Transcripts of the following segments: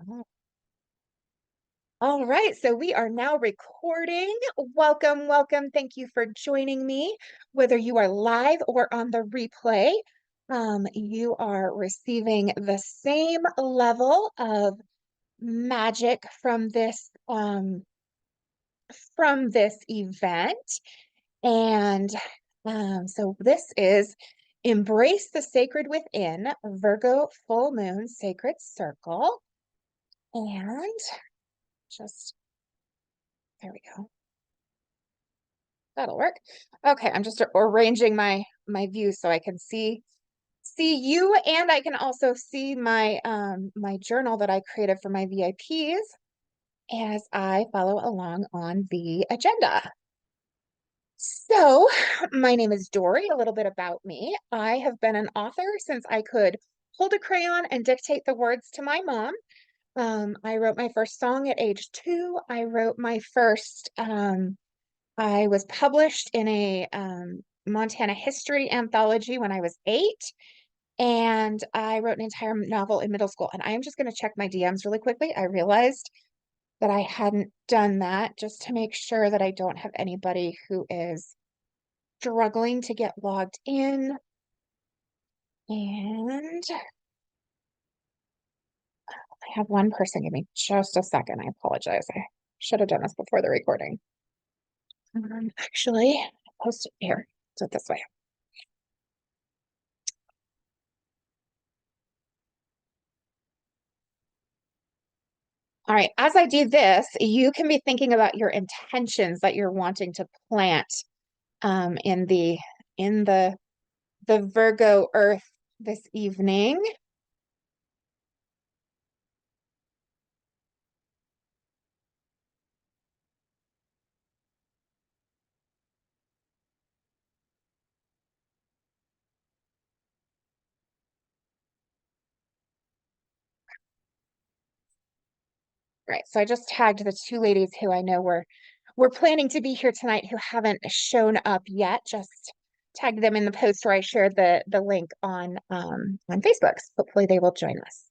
Oh, all right, so we are now recording. Welcome, welcome. Thank you for joining me. Whether you are live or on the replay, you are receiving the same level of magic from this event. And so this is Embrace the Sacred Within, Virgo Full Moon Sacred Circle. And just there we go. That'll work. Okay, I'm just arranging my view so I can see you, and I can also see my journal that I created for my VIPs as I follow along on the agenda. So, my name is Dory. A little bit about me. I have been an author since I could hold a crayon and dictate the words to my mom. I wrote my first song at age 2. I was published in a Montana history anthology when I was 8, and I wrote an entire novel in middle school. And I am just going to check my DMs really quickly. I realized that I hadn't done that just to make sure that I don't have anybody who is struggling to get logged in. And I have one person. Give me just a second. I apologize. I should have done this before the recording. Actually, post it here. Do it this way. All right, as I do this, you can be thinking about your intentions that you're wanting to plant in the Virgo Earth this evening. Right, so I just tagged the two ladies who I know were planning to be here tonight who haven't shown up yet. Just tagged them in the post where I shared the link on Facebook. So hopefully they will join us.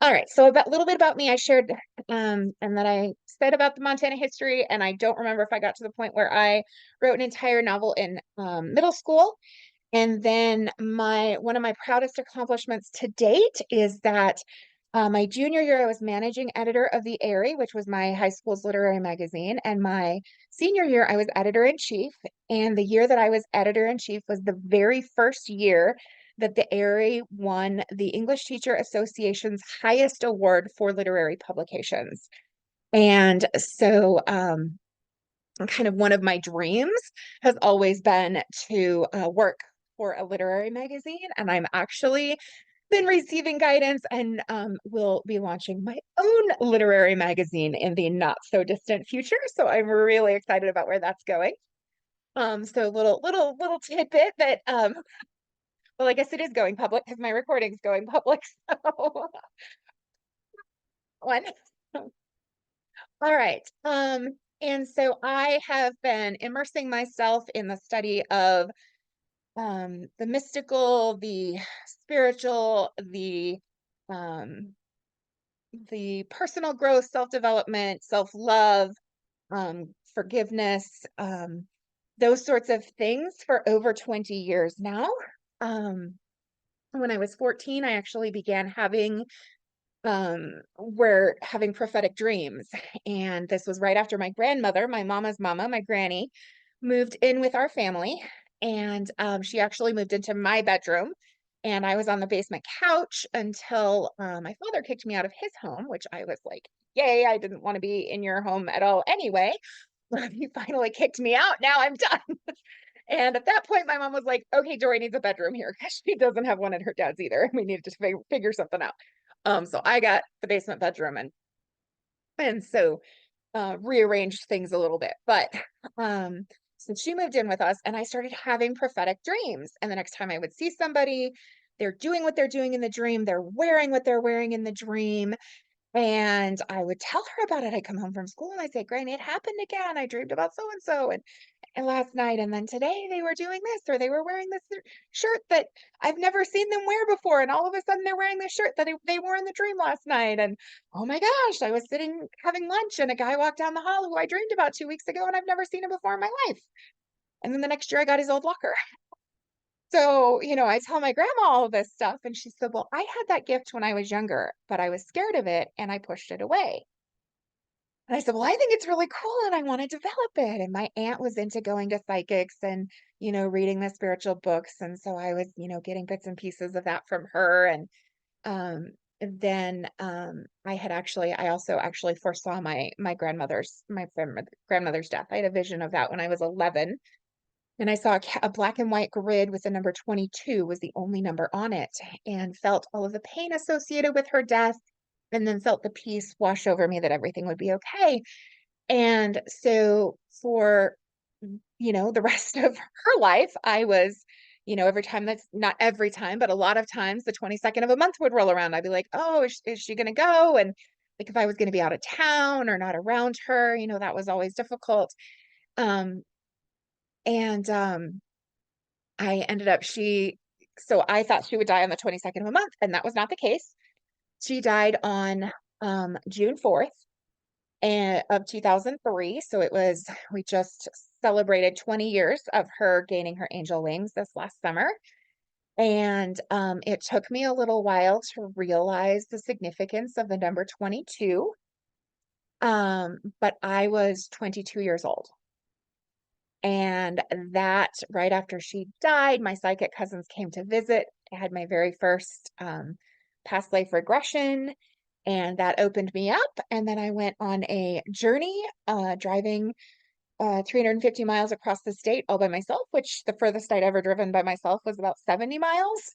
All right, so about a little bit about me, I shared and that I said about the Montana history, and I don't remember if I got to the point where I wrote an entire novel in middle school. And then my one of my proudest accomplishments to date is that my junior year, I was managing editor of The Airy, which was my high school's literary magazine. And my senior year, I was editor in chief. And the year that I was editor in chief was the very first year that The Airy won the English Teacher Association's highest award for literary publications. And so, kind of one of my dreams has always been to work for a literary magazine, and I'm actually been receiving guidance and will be launching my own literary magazine in the not so distant future. So I'm really excited about where that's going. So little tidbit that well, I guess it is going public because my recording's going public. So one. All right. And so I have been immersing myself in the study of the mystical, the spiritual, um, the personal growth, self-development, self-love, forgiveness, those sorts of things for over 20 years now. When I was 14, I actually began having prophetic dreams. And this was right after my grandmother, my mama's mama, my granny, moved in with our family. And she actually moved into my bedroom. And I was on the basement couch until my father kicked me out of his home, which I was like, yay, I didn't want to be in your home at all anyway. He finally kicked me out. Now I'm done. And at that point, my mom was like, okay, Dory needs a bedroom here because she doesn't have one at her dad's either. We needed to figure something out. So I got the basement bedroom and so rearranged things a little bit. But so she moved in with us and I started having prophetic dreams. And the next time I would see somebody, they're doing what they're doing in the dream, they're wearing what they're wearing in the dream. And I would tell her about it. I'd come home from school and I'd say, Granny, it happened again. I dreamed about so and so. and last night, and then today they were doing this, or they were wearing this shirt that I've never seen them wear before, and all of a sudden they're wearing this shirt that they wore in the dream last night, and oh my gosh, I was sitting having lunch, and a guy walked down the hall who I dreamed about 2 weeks ago, and I've never seen him before in my life. And then the next year I got his old locker. So, I tell my grandma all of this stuff, and she said, "Well, I had that gift when I was younger, but I was scared of it and I pushed it away." And I said, "Well, I think it's really cool and I want to develop it." And my aunt was into going to psychics and, reading the spiritual books. And so I was, getting bits and pieces of that from her. And then I also actually foresaw my grandmother's death. I had a vision of that when I was 11. And I saw a black and white grid with the number 22 was the only number on it, and felt all of the pain associated with her death, and then felt the peace wash over me that everything would be okay. And so for, the rest of her life, I was, every time, that's not every time, but a lot of times the 22nd of a month would roll around. I'd be like, oh, is she going to go? And like if I was going to be out of town or not around her, that was always difficult. Um, and I ended up, so I thought she would die on the 22nd of a month, and that was not the case. She died on June 4th of 2003. So we just celebrated 20 years of her gaining her angel wings this last summer. And it took me a little while to realize the significance of the number 22. But I was 22 years old. And that right after she died, my psychic cousins came to visit. I had my very first past life regression, and that opened me up. And then I went on a journey, driving 350 miles across the state all by myself, which the furthest I'd ever driven by myself was about 70 miles.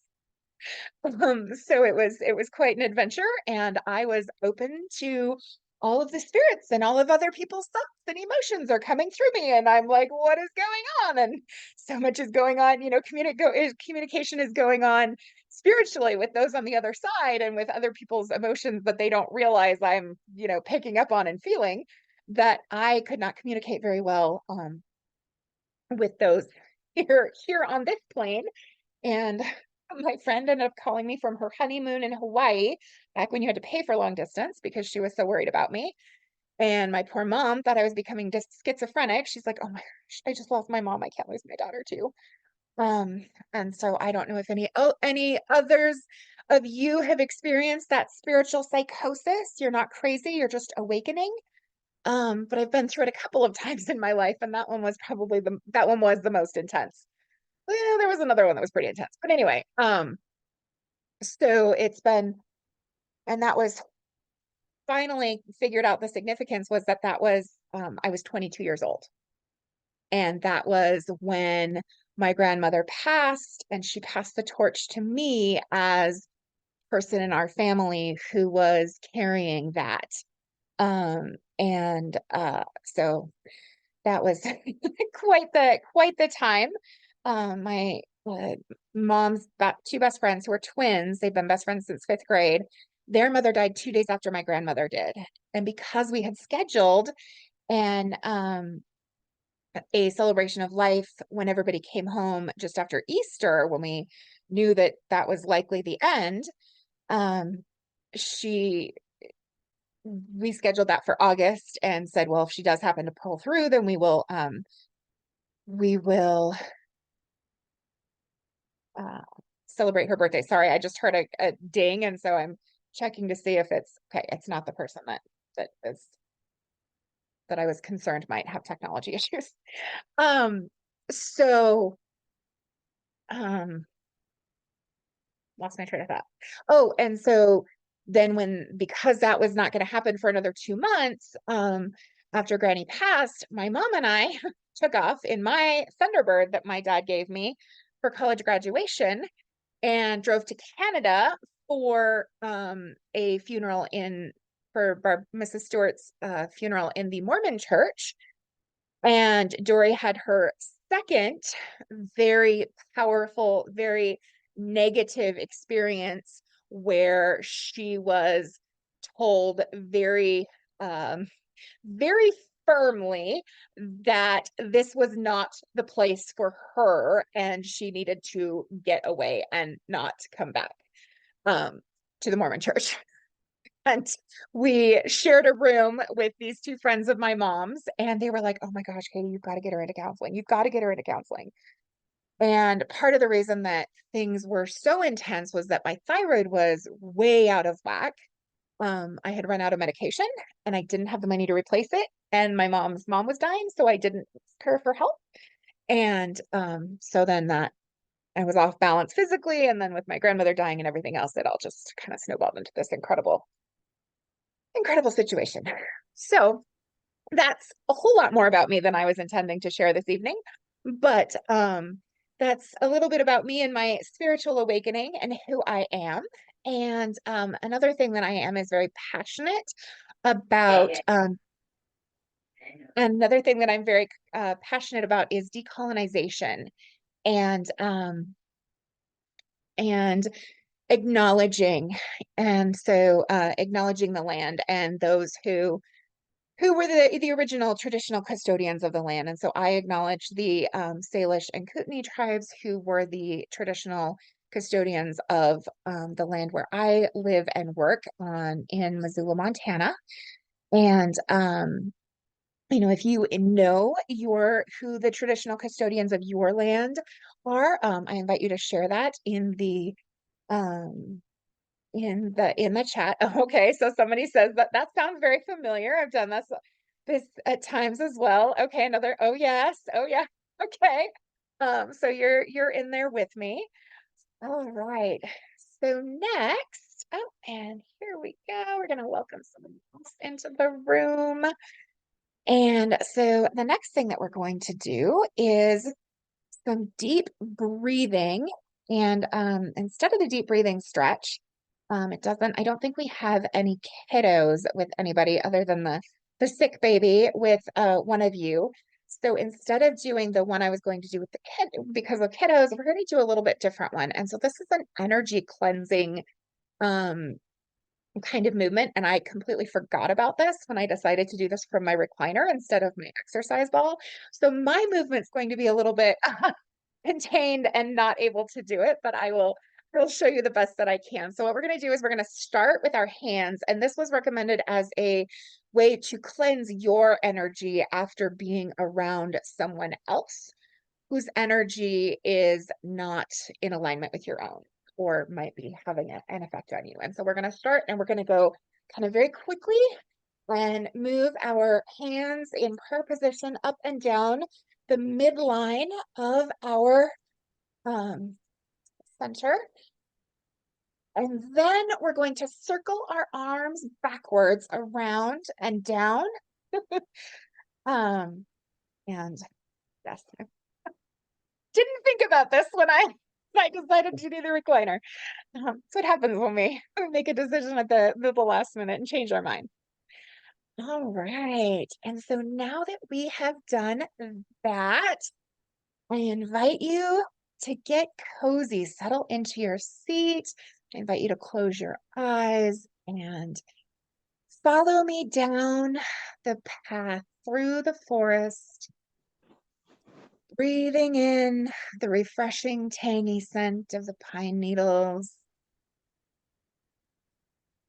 So it was quite an adventure, and I was open to all of the spirits, and all of other people's thoughts and emotions are coming through me, and I'm like, what is going on? And so much is going on, communication is going on spiritually with those on the other side and with other people's emotions that they don't realize I'm, picking up on and feeling, that I could not communicate very well with those here on this plane. And my friend ended up calling me from her honeymoon in Hawaii, back when you had to pay for long distance, because she was so worried about me. And my poor mom thought I was becoming schizophrenic. She's like, "Oh my gosh, I just lost my mom. I can't lose my daughter too." And so I don't know if any others of you have experienced that spiritual psychosis. You're not crazy, you're just awakening. But I've been through it a couple of times in my life, and that one was the most intense. Well, there was another one that was pretty intense. But anyway, so it's been, and that was finally figured out, the significance was that was, I was 22 years old. And that was when my grandmother passed, and she passed the torch to me as person in our family who was carrying that. And so that was quite the time. My mom's two best friends, who were twins, they've been best friends since fifth grade. Their mother died 2 days after my grandmother did. And because we had scheduled and a celebration of life when everybody came home just after Easter, when we knew that that was likely the end, um, she we scheduled that for August and said, well, if she does happen to pull through, then we will uh, celebrate her birthday. Sorry, I just heard a ding, and so I'm checking to see if it's okay. It's not the person that is that I was concerned might have technology issues. Um, so um, lost my train of thought. Oh, and so then because that was not going to happen for another 2 months, after Granny passed, my mom and I took off in my Thunderbird that my dad gave me for college graduation, and drove to Canada for a funeral for Mrs. Stewart's funeral in the Mormon church. And Dory had her second very powerful, very negative experience, where she was told very firmly that this was not the place for her and she needed to get away and not come back um, to the Mormon church. And we shared a room with these two friends of my mom's, and they were like, "Oh my gosh, Katie, you've got to get her into counseling. You've got to get her into counseling." And part of the reason that things were so intense was that my thyroid was way out of whack. I had run out of medication and I didn't have the money to replace it. And my mom's mom was dying, so I didn't ask her for help. And so then that I was off balance physically, and then with my grandmother dying and everything else, it all just kind of snowballed into this incredible situation. So that's a whole lot more about me than I was intending to share this evening. But that's a little bit about me and my spiritual awakening and who I am. And another thing that I am is very passionate about another thing that I'm very passionate about is decolonization and and acknowledging acknowledging the land and those who were the original traditional custodians of the land. And so I acknowledge the Salish and Kootenai tribes who were the traditional custodians of the land where I live and work on in Missoula, Montana. And if you know who the traditional custodians of your land are, I invite you to share that um, in the chat. Okay, so somebody says that sounds very familiar. I've done this at times as well. Okay, another, oh yes, oh yeah. Okay. So you're in there with me. All right. So next, oh, and here we go. We're gonna welcome someone else into the room. And so the next thing that we're going to do is some deep breathing. And instead of the deep breathing stretch, I don't think we have any kiddos with anybody other than the sick baby with one of you. So instead of doing the one I was going to do with the kid, because of kiddos, we're going to do a little bit different one. And so this is an energy cleansing um, kind of movement. And I completely forgot about this when I decided to do this from my recliner instead of my exercise ball. So my movement's going to be a little bit contained and not able to do it, but I'll show you the best that I can. So what we're going to do is we're going to start with our hands, and this was recommended as a way to cleanse your energy after being around someone else whose energy is not in alignment with your own or might be having an effect on you. And so we're going to start and we're going to go kind of very quickly and move our hands in prayer position up and down the midline of our center. And then we're going to circle our arms backwards around and down. And yes, I didn't think about this when I decided to do the recliner. That's what happens when we make a decision at the last minute and change our mind. All right. And so now that we have done that, I invite you to get cozy, settle into your seat. I invite you to close your eyes and follow me down the path through the forest, breathing in the refreshing, tangy scent of the pine needles.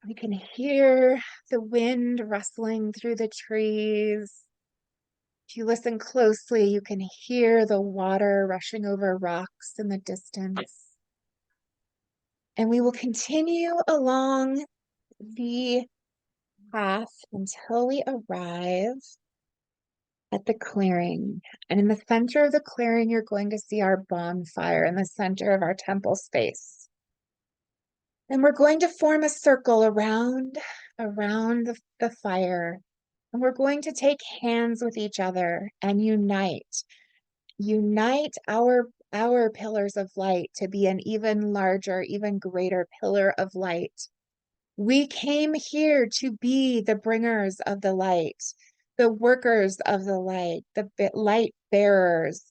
You can hear the wind rustling through the trees. If you listen closely, you can hear the water rushing over rocks in the distance. And we will continue along the path until we arrive at the clearing. And in the center of the clearing, you're going to see our bonfire in the center of our temple space. And we're going to form a circle around the fire. And we're going to take hands with each other and unite our pillars of light to be an even larger, even greater pillar of light. We came here to be the bringers of the light, the workers of the light, the light bearers,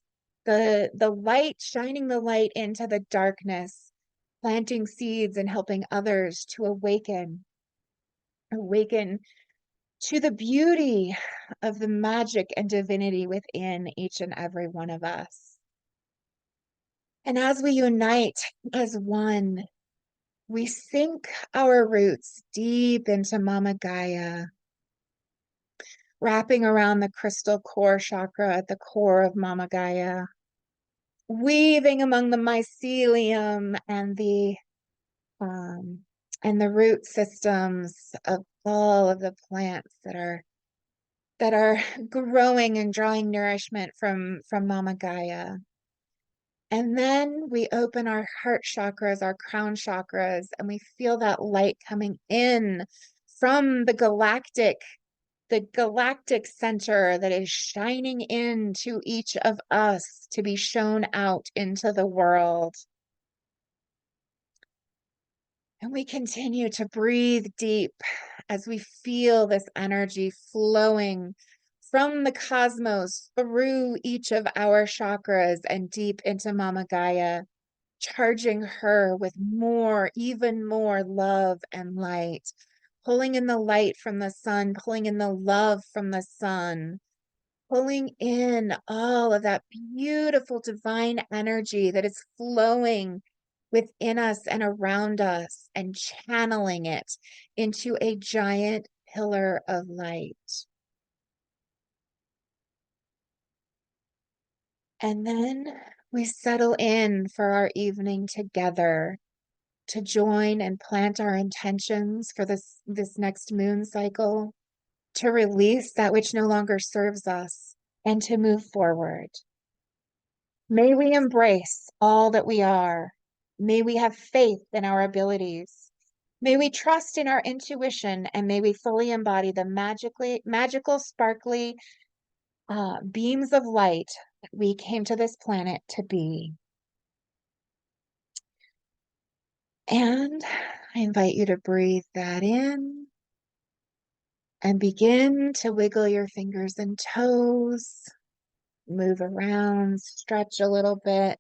the light, shining the light into the darkness, planting seeds and helping others to awaken to the beauty of the magic and divinity within each and every one of us. And as we unite as one, we sink our roots deep into Mama Gaia, wrapping around the crystal core chakra at the core of Mama Gaia, weaving among the mycelium um, and the root systems of all of the plants that are growing and drawing nourishment from Mama Gaia. And then we open our heart chakras, our crown chakras, and we feel that light coming in from the galactic center that is shining into each of us to be shown out into the world. And we continue to breathe deep as we feel this energy flowing from the cosmos through each of our chakras and deep into Mama Gaia, charging her with more, even more love and light, pulling in the light from the sun, pulling in the love from the sun, pulling in all of that beautiful divine energy that is flowing within us and around us and channeling it into a giant pillar of light. And then we settle in for our evening together to join and plant our intentions for this next moon cycle, to release that which no longer serves us and to move forward. May we embrace all that we are. May we have faith in our abilities. May we trust in our intuition, and may we fully embody the magical, sparkly beams of light that we came to this planet to be. And I invite you to breathe that in and begin to wiggle your fingers and toes, move around, stretch a little bit.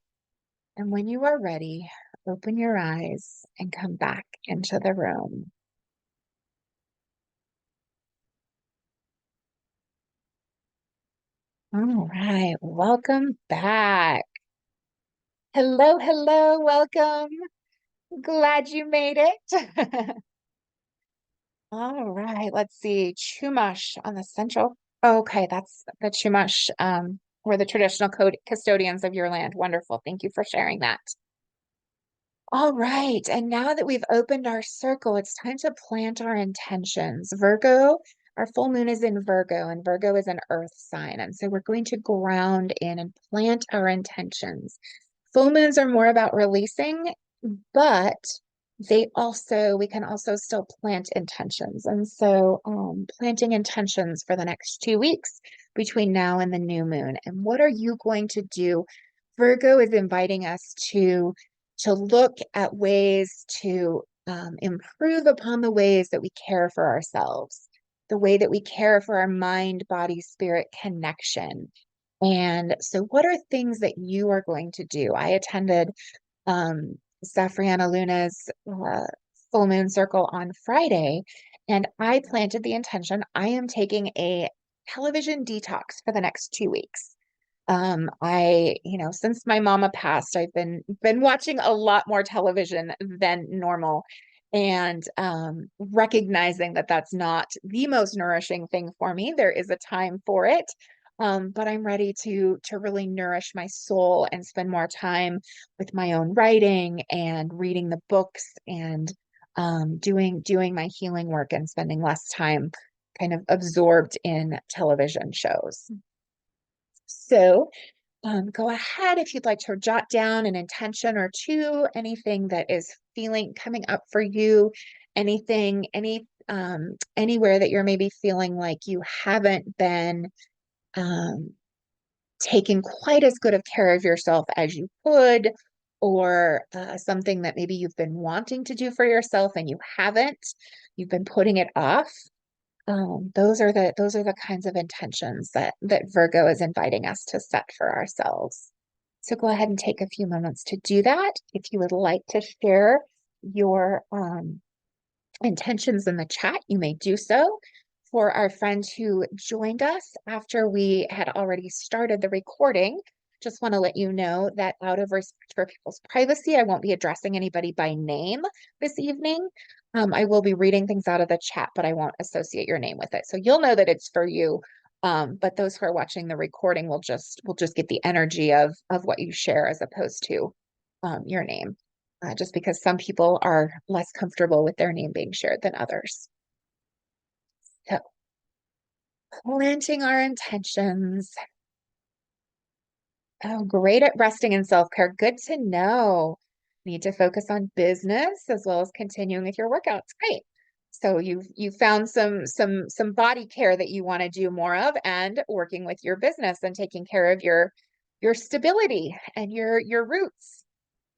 And when you are ready, open your eyes and come back into the room. All right, welcome back. Hello, hello, welcome. Glad you made it. All right, let's see. Chumash on the central. Okay, that's the Chumash. We're the traditional custodians of your land. Wonderful. Thank you for sharing that. All right, and now that we've opened our circle, it's time to plant our intentions. Virgo, our full moon is in Virgo, and Virgo is an earth sign. And so we're going to ground in and plant our intentions. Full moons are more about releasing, but we can also still plant intentions. And so planting intentions for the next 2 weeks between now and the new moon. And what are you going to do? Virgo is inviting us to look at ways to improve upon the ways that we care for ourselves, the way that we care for our mind, body, spirit connection. And so, what are things that you are going to do? I attended Safriana Luna's full moon circle on Friday, and I planted the intention I am taking a television detox for the next 2 weeks. Since my mama passed, I've been watching a lot more television than normal, and recognizing that that's not the most nourishing thing for me. There is a time for it, but I'm ready to really nourish my soul and spend more time with my own writing and reading the books and doing my healing work and spending less time kind of absorbed in television shows. So go ahead if you'd like to jot down an intention or two, anything that is coming up for you, anywhere that you're maybe feeling like you haven't been taking quite as good of care of yourself as you could, or something that maybe you've been wanting to do for yourself and you haven't, you've been putting it off. Those are the kinds of intentions that Virgo is inviting us to set for ourselves. So go ahead and take a few moments to do that. If you would like to share your intentions in the chat, you may do so. for our friend who joined us after we had already started the recording. Just want to let you know that out of respect for people's privacy, I won't be addressing anybody by name this evening. I will be reading things out of the chat, but I won't associate your name with it. So you'll know that it's for you. But those who are watching the recording will just get the energy of what you share as opposed to your name. Just because some people are less comfortable with their name being shared than others. So planting our intentions. Oh, great at resting and self-care. Good to know. Need to focus on business as well as continuing with your workouts. Great. So you've found some body care that you want to do more of and working with your business and taking care of your stability and your roots,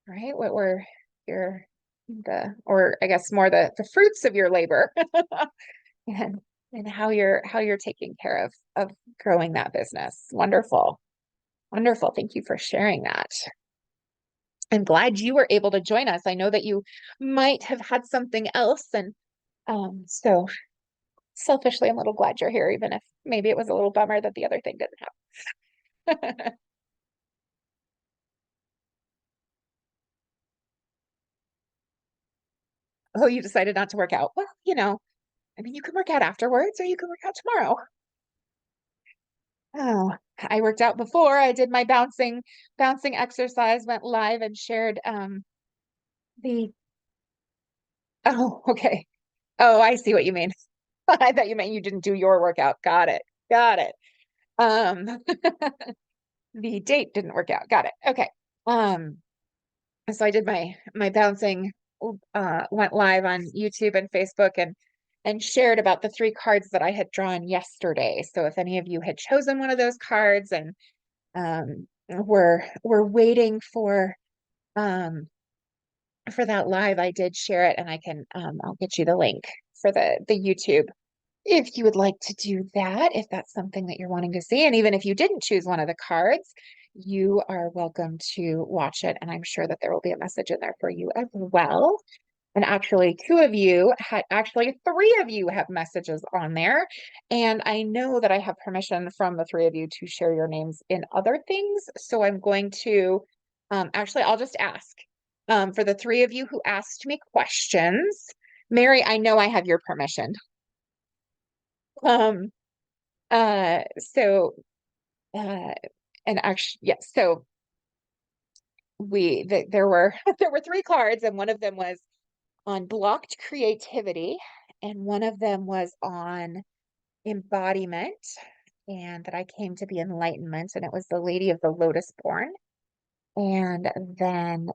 right? What were your or I guess more the fruits of your labor and how you're taking care of growing that business. Wonderful. Wonderful. Thank you for sharing that. I'm glad you were able to join us. I know that you might have had something else, and so selfishly, I'm a little glad you're here, even if maybe it was a little bummer that the other thing didn't happen. Oh, you decided not to work out. Well, I mean, you can work out afterwards, or you can work out tomorrow. Oh, I worked out before. I did my bouncing exercise, went live and shared the oh, okay. Oh, I see what you mean. I thought you meant you didn't do your workout. Got it. Got it. Um, the date didn't work out. Got it. Okay. Um, so I did my bouncing, went live on YouTube and Facebook and shared about the three cards that I had drawn yesterday. So if any of you had chosen one of those cards and we're waiting for that live, I did share it, and I'll get you the link for the YouTube if you would like to do that, if that's something that you're wanting to see. And even if you didn't choose one of the cards, you are welcome to watch it. And I'm sure that there will be a message in there for you as well. And actually, three of you have messages on there. And I know that I have permission from the three of you to share your names in other things. So I'm going to, actually, I'll just ask for the three of you who asked me questions. Mary, I know I have your permission. Um, so, uh, and actually, yes, so there were there were three cards, and one of them was on blocked creativity, and one of them was on embodiment, and that I came to the enlightenment, and it was the Lady of the Lotus Born. And then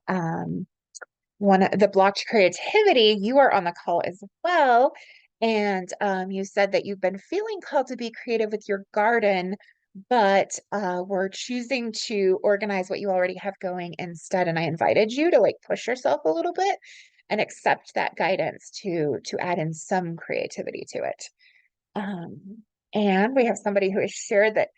one of the blocked creativity, you are on the call as well. And you said that you've been feeling called to be creative with your garden, but we're choosing to organize what you already have going instead. And I invited you to like push yourself a little bit and accept that guidance to add in some creativity to it. And we have somebody who has shared that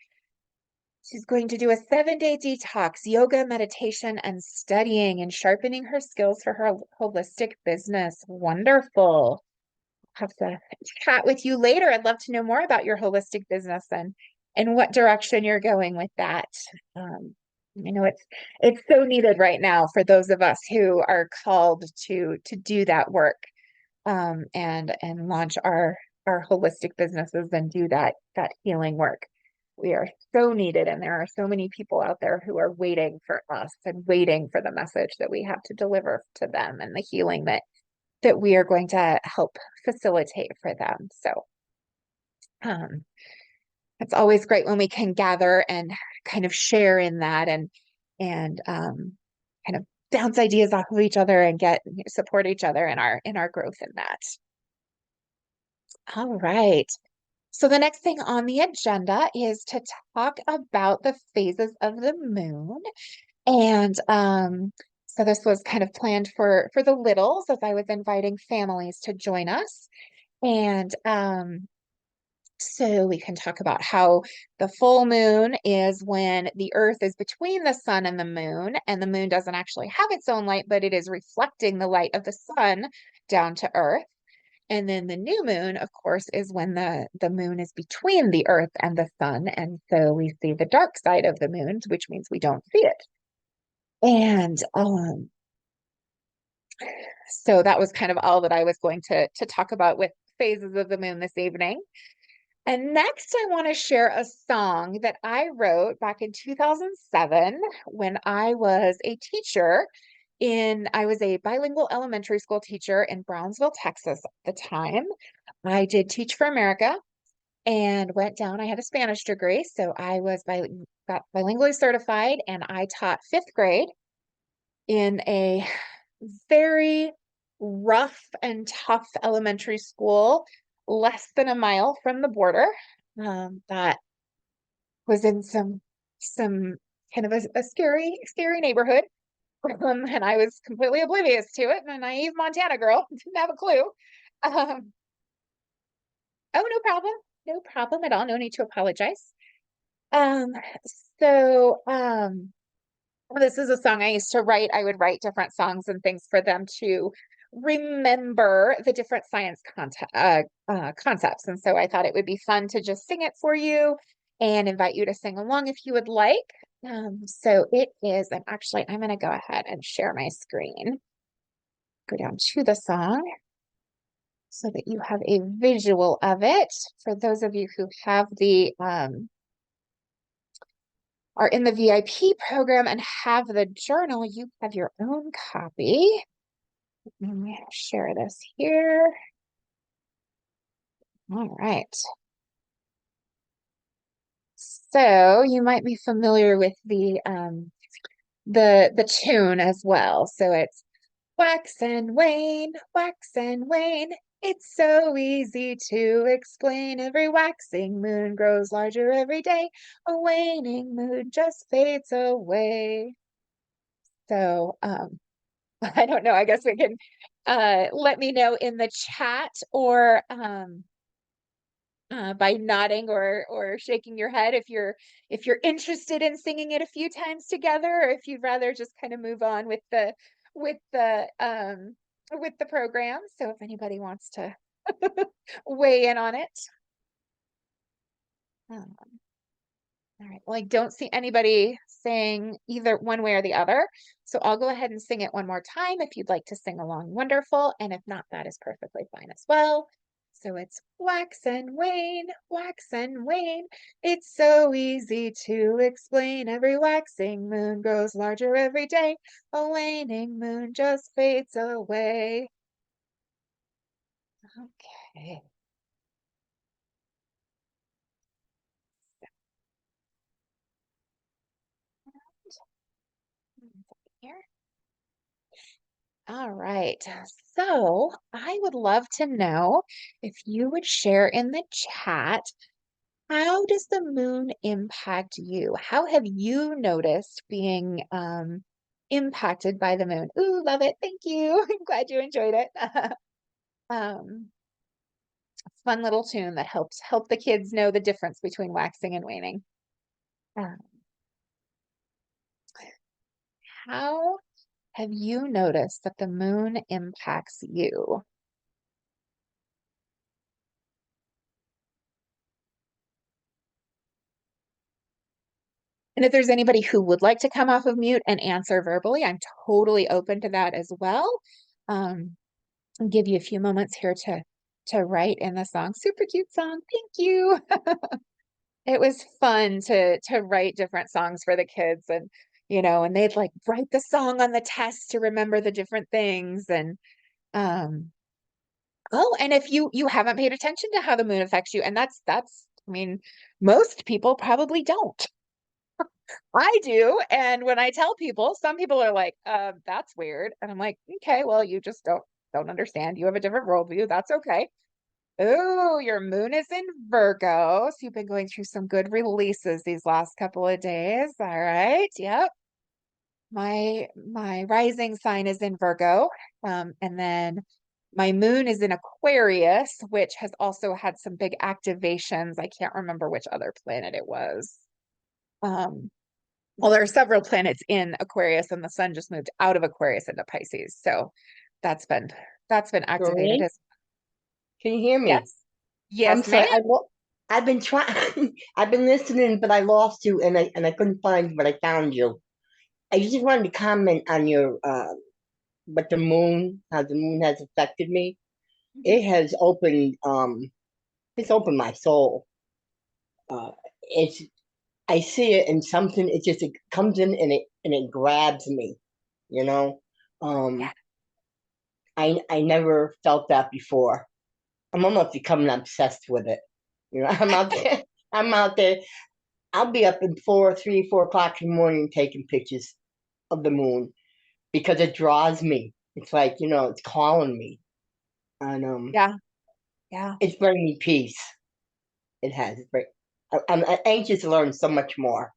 she's going to do a 7-day detox, yoga, meditation, and studying and sharpening her skills for her holistic business. Wonderful. Have to chat with you later. I'd love to know more about your holistic business and what direction you're going with that. I know it's so needed right now for those of us who are called to do that work, and launch our holistic businesses and do that healing work. We are so needed, and there are so many people out there who are waiting for us and waiting for the message that we have to deliver to them and the healing that we are going to help facilitate for them. So um, it's always great when we can gather and kind of share in that and kind of bounce ideas off of each other and support each other in our growth in that. All right. So the next thing on the agenda is to talk about the phases of the moon. And so this was kind of planned for the littles as I was inviting families to join us. And so we can talk about how the full moon is when the earth is between the sun and the moon doesn't actually have its own light, but it is reflecting the light of the sun down to earth. And then the new moon, of course, is when the moon is between the earth and the sun. And so we see the dark side of the moon, which means we don't see it. And so that was kind of all that I was going to talk about with phases of the moon this evening. And next, I want to share a song that I wrote back in 2007 when I was a teacher I was a bilingual elementary school teacher in Brownsville, Texas at the time. I did Teach for America and went down. I had a Spanish degree, so I was got bilingually certified, and I taught fifth grade in a very rough and tough elementary school, less than a mile from the border. That was in some kind of a scary neighborhood. And I was completely oblivious to it. And a naive Montana girl didn't have a clue. Um, oh, no problem. No problem at all. No need to apologize. Um, so this is a song I used to write. I would write different songs and things for them to remember the different science concepts. And so I thought it would be fun to just sing it for you and invite you to sing along if you would like. So it is, and actually I'm going to go ahead and share my screen, go down to the song so that you have a visual of it. For those of you who have are in the VIP program and have the journal, you have your own copy. Let me share this here. All right. So you might be familiar with the tune as well. So it's wax and wane, wax and wane. It's so easy to explain. Every waxing moon grows larger every day. A waning moon just fades away. So I don't know. I guess we can let me know in the chat or by nodding or shaking your head if you're interested in singing it a few times together, or if you'd rather just kind of move on with the program. So if anybody wants to weigh in on it. Um, all right. Well, I don't see anybody saying either one way or the other. So I'll go ahead and sing it one more time. If you'd like to sing along, wonderful. And if not, that is perfectly fine as well. So it's wax and wane, wax and wane. It's so easy to explain. Every waxing moon grows larger every day. A waning moon just fades away. Okay. Here. All right. So I would love to know if you would share in the chat, how does the moon impact you? How have you noticed being impacted by the moon? Ooh, love it. Thank you. I'm glad you enjoyed it. um, Fun little tune that help the kids know the difference between waxing and waning. Um, how have you noticed that the moon impacts you? And if there's anybody who would like to come off of mute and answer verbally, I'm totally open to that as well. I'll give you a few moments here to write in the song. Super cute song. Thank you. It was fun to write different songs for the kids, and and they'd like write the song on the test to remember the different things. And oh, and if you haven't paid attention to how the moon affects you, and that's I mean, most people probably don't. I do. And when I tell people, some people are like, that's weird. And I'm like, okay, well, you just don't understand. You have a different worldview. That's okay. Oh, your moon is in Virgo. So you've been going through some good releases these last couple of days. All right. Yep. My rising sign is in Virgo. And then my moon is in Aquarius, which has also had some big activations. I can't remember which other planet it was. Well, there are several planets in Aquarius, and the sun just moved out of Aquarius into Pisces. So that's been that's been activated Julie, as Can you hear me? Yes. I'm Yes, ma'am. sorry. I've been trying. I've been listening, but I lost you, and I couldn't find you, but I found you. I just wanted to comment on your but the moon, how the moon has affected me. Mhm. It has opened it's opened my soul. Uh, it's I see it and something. It comes in and it grabs me. You know. Yeah. Um, I never felt that before. I'm almost becoming obsessed with it. You know, I'm out there. I'm out there. I'll be up at 4 o'clock in the morning taking pictures of the moon because it draws me. It's like, it's calling me. And Yeah. Yeah. it's bringing me peace. It has. I'm anxious to learn so much more.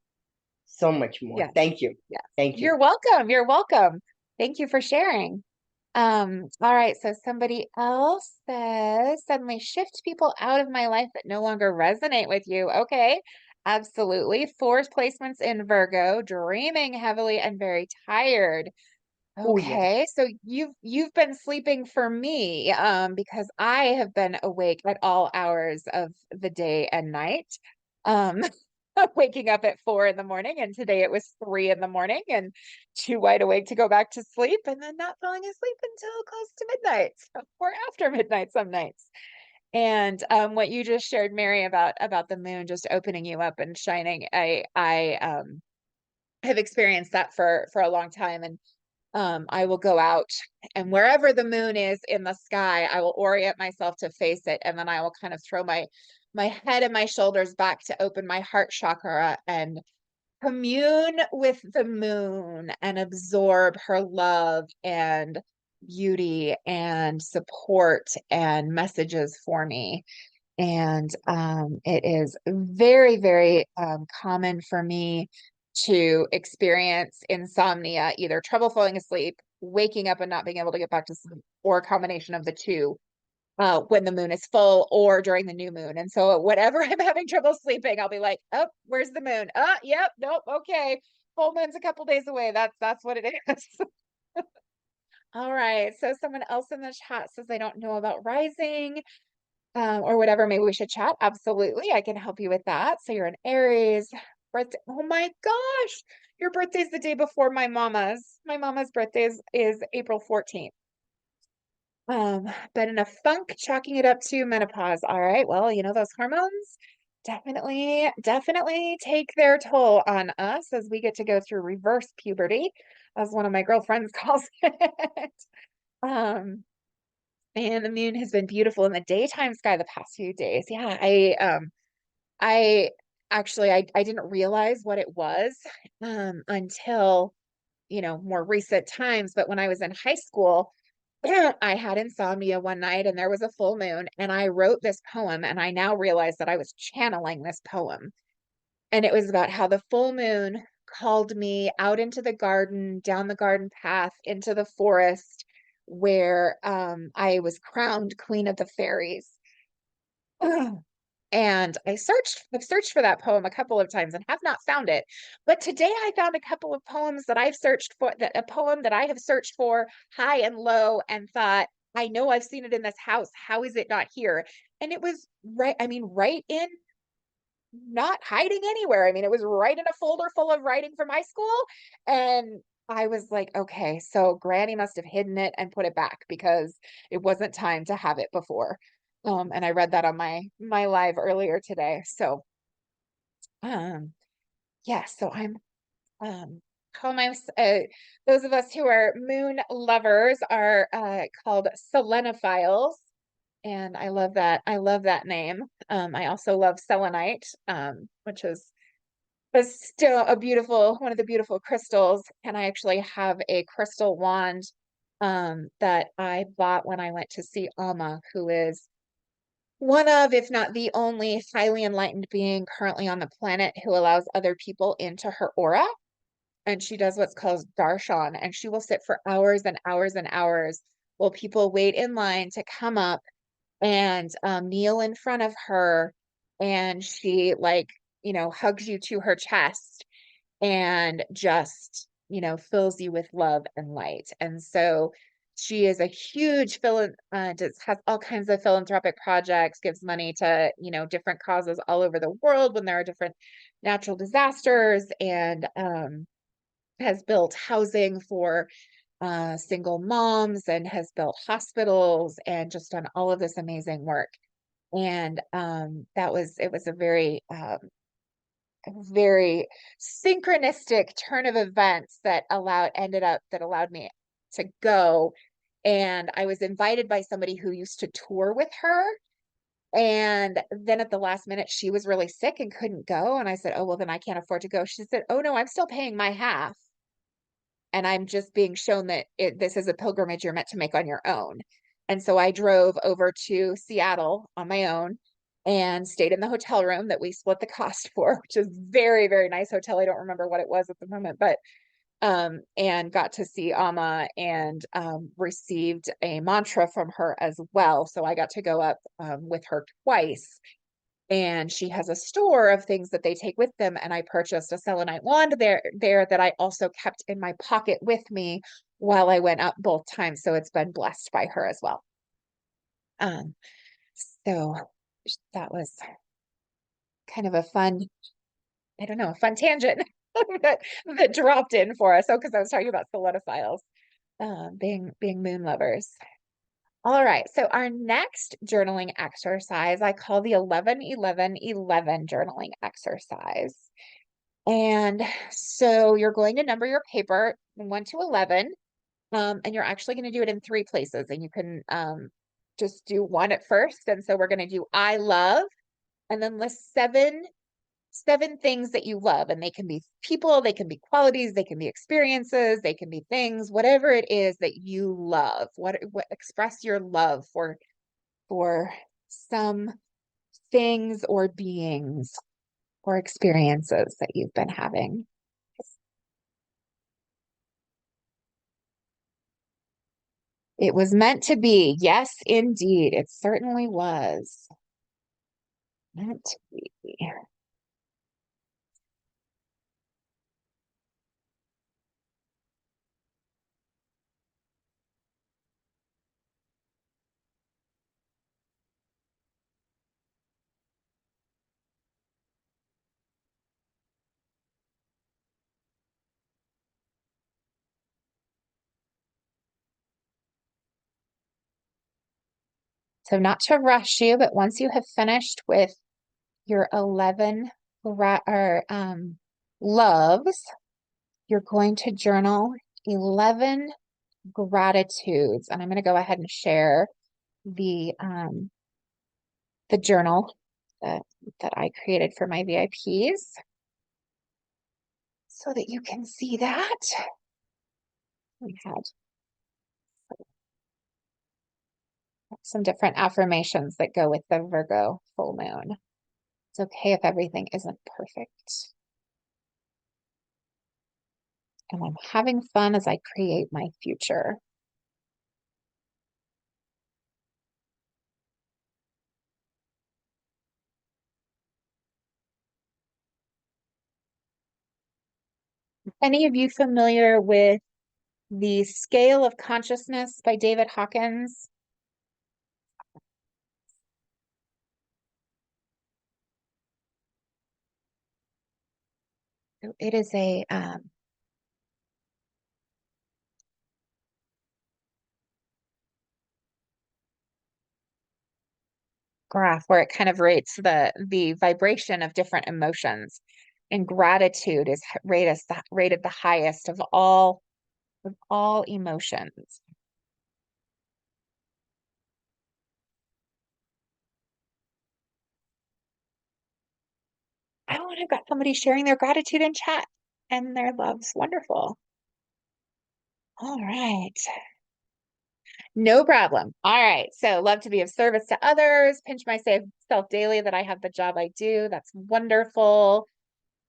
So much more. Yes. Thank you. Yes. Thank you. You're welcome. You're welcome. Thank you for sharing. All right, so somebody else says, suddenly shift people out of my life that no longer resonate with you. Okay, absolutely. Four placements in Virgo, dreaming heavily and very tired. Oh, yes. Okay, so you've been sleeping for me, because I have been awake at all hours of the day and night. Um, waking up at 4 in the morning, and today it was 3 in the morning, and too wide awake to go back to sleep, and then not falling asleep until close to midnight or after midnight some nights. And what you just shared, Mary, about the moon just opening you up and shining, I have experienced that for a long time, and I will go out, and wherever the moon is in the sky, I will orient myself to face it, and then I will kind of throw my head and my shoulders back to open my heart chakra and commune with the moon and absorb her love and beauty and support and messages for me. And it is very, very common for me to experience insomnia, either trouble falling asleep, waking up and not being able to get back to sleep, or a combination of the two, when the moon is full or during the new moon. And so, whenever I'm having trouble sleeping, I'll be like, "Oh, where's the moon? Yep, nope, okay, full moon's a couple days away. That's what it is." All right. So, someone else in the chat says they don't know about rising, or whatever. Maybe we should chat. Absolutely. I can help you with that. So you're an Aries birthday. Oh my gosh. Your birthday's the day before my mama's. My mama's birthday is April 14th. But in a funk, chalking it up to menopause. All right. Well, those hormones definitely take their toll on us as we get to go through reverse puberty, as one of my girlfriends calls it. Um, and the moon has been beautiful in the daytime sky the past few days. Yeah, I actually I didn't realize what it was until, more recent times. But when I was in high school, I had insomnia one night and there was a full moon, and I wrote this poem, and I now realize that I was channeling this poem. And it was about how the full moon called me out into the garden, down the garden path, into the forest, where I was crowned queen of the fairies. And I've searched for that poem a couple of times and have not found it. But today I found a couple of poems that I've searched for, that a poem that I have searched for high and low and thought, I know I've seen it in this house. How is it not here? And it was right, I mean, right in, not hiding anywhere. I mean, it was right in a folder full of writing from high school. And I was like, okay, so Granny must have hidden it and put it back because it wasn't time to have it before. And I read that on my live earlier today. So, um, yeah, so I'm call my those of us who are moon lovers are called selenophiles, and I love that. I love that name. I also love selenite, which is still a beautiful, one of the beautiful crystals. And I actually have a crystal wand that I bought when I went to see Alma, who is one of, if not the only, highly enlightened being currently on the planet who allows other people into her aura. And she does what's called darshan, and she will sit for hours and hours and hours while people wait in line to come up and kneel in front of her. And she, like, hugs you to her chest and just, fills you with love and light. And so She is a huge has all kinds of philanthropic projects, gives money to, different causes all over the world when there are different natural disasters, and has built housing for single moms, and has built hospitals, and just done all of this amazing work. And it was a very synchronistic turn of events that allowed me to go. And I was invited by somebody who used to tour with her. And then at the last minute, she was really sick and couldn't go. And I said, "Oh, well, then I can't afford to go." She said, "Oh, no, I'm still paying my half. And I'm just being shown that this is a pilgrimage you're meant to make on your own." And so I drove over to Seattle on my own and stayed in the hotel room that we split the cost for, which is very, very nice hotel. I don't remember what it was at the moment, but and got to see Amma, and received a mantra from her as well. So I got to go up with her twice, and she has a store of things that they take with them. And I purchased a selenite wand there that I also kept in my pocket with me while I went up both times. So it's been blessed by her as well. Um, so that was kind of a fun, I don't know, a fun tangent that dropped in for us. Oh, because I was talking about solidophiles, being moon lovers. All right, so our next journaling exercise I call the 11-11-11 journaling exercise. And so you're going to number your paper 1 to 11, and you're actually going to do it in 3 places. And you can just do 1 at first. And so we're going to do I love, and then list 7 things that you love. And they can be people, they can be qualities, they can be experiences, they can be things, whatever it is that you love. What express your love for some things or beings or experiences that you've been having. It was meant to be. Yes, indeed. It certainly was meant to be. So not to rush you, but once you have finished with your 11 loves, you're going to journal 11 gratitudes. And I'm going to go ahead and share the journal that, that I created for my VIPs so that you can see that. We had some different affirmations that go with the Virgo full moon. It's okay if everything isn't perfect. And I'm having fun as I create my future. Any of you familiar with the Scale of Consciousness by David Hawkins? It is a graph where it kind of rates the vibration of different emotions, and gratitude is rated the highest of all emotions. Oh, and I've got somebody sharing their gratitude in chat and their loves. Wonderful. All right. No problem. All right. So love to be of service to others, pinch myself daily that I have the job I do. That's wonderful.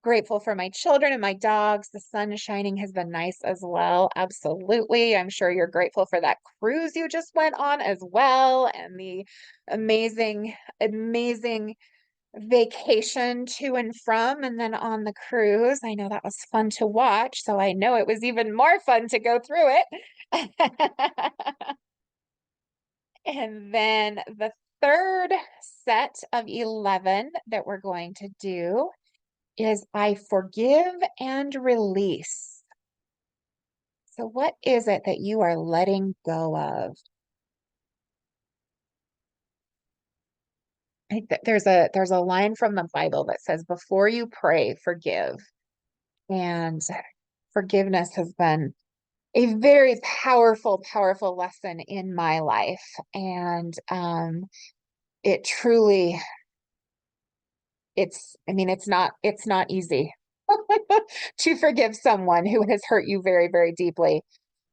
Grateful for my children and my dogs. The sun shining has been nice as well. Absolutely. I'm sure you're grateful for that cruise you just went on as well, and the amazing, amazing vacation to and from, and then on the cruise. I know that was fun to watch, so I know it was even more fun to go through it. And then the third set of 11 that we're going to do is I forgive and release. So what is it that you are letting go of? I think that there's a line from the Bible that says, before you pray, forgive. And forgiveness has been a very powerful, powerful lesson in my life. And it truly, I mean, it's not easy to forgive someone who has hurt you very, very deeply.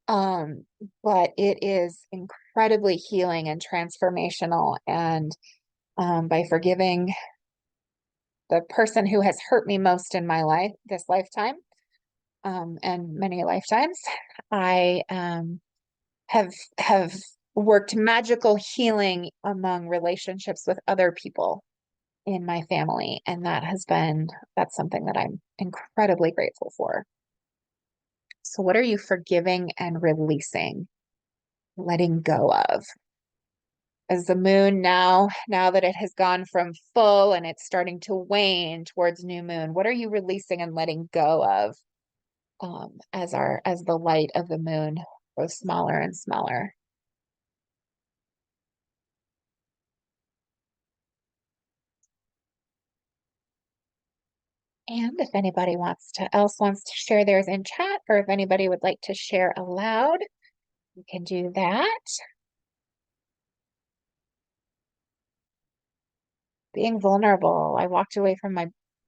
Um, but it is incredibly healing and transformational. And by forgiving the person who has hurt me most in my life, this lifetime, and many lifetimes, I have worked magical healing among relationships with other people in my family, and that's something that I'm incredibly grateful for. So, what are you forgiving and releasing, letting go of? As the moon now that it has gone from full and it's starting to wane towards new moon, what are you releasing and letting go of, as the light of the moon grows smaller and smaller? And if anybody wants to share theirs in chat, or if anybody would like to share aloud, you can do that. Being vulnerable. I walked away from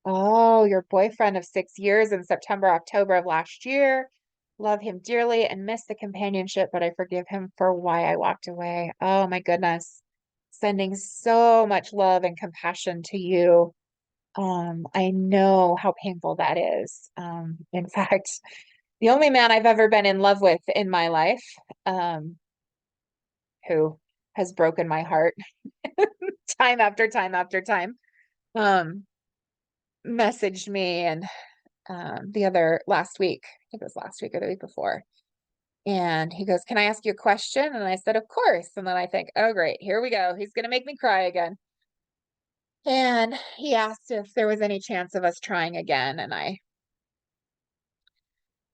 your boyfriend of 6 years in September, October of last year. Love him dearly and miss the companionship, but I forgive him for why I walked away. Oh my goodness. Sending so much love and compassion to you. I know how painful that is. In fact, the only man I've ever been in love with in my life, um, who has broken my heart time after time after time, um, messaged me and the other last week, I think it was last week or the week before. And he goes, "Can I ask you a question?" And I said, "Of course." And then I think, oh, great, here we go. He's going to make me cry again. And he asked if there was any chance of us trying again. And I,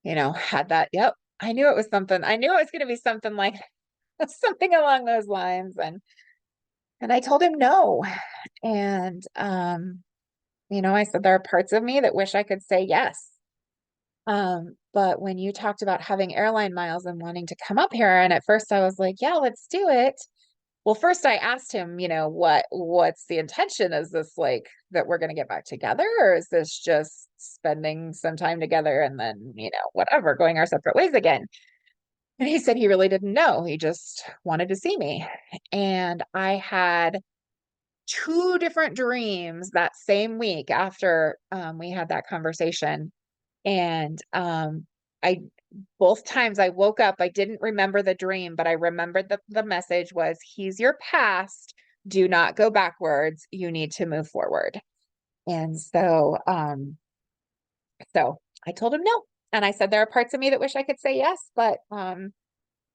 had that, yep, I knew it was something. I knew it was going to be something like something along those lines. And I told him no. And, I said, there are parts of me that wish I could say yes. But when you talked about having airline miles and wanting to come up here, and at first I was like, yeah, let's do it. Well, first I asked him, what's the intention? Is this like that we're going to get back together, or is this just spending some time together and then, whatever, going our separate ways again? And he said he really didn't know. He just wanted to see me. And I had two different dreams that same week after we had that conversation. And I both times I woke up, I didn't remember the dream, but I remembered the message was, he's your past. Do not go backwards. You need to move forward. And so I told him no. And I said, there are parts of me that wish I could say yes, but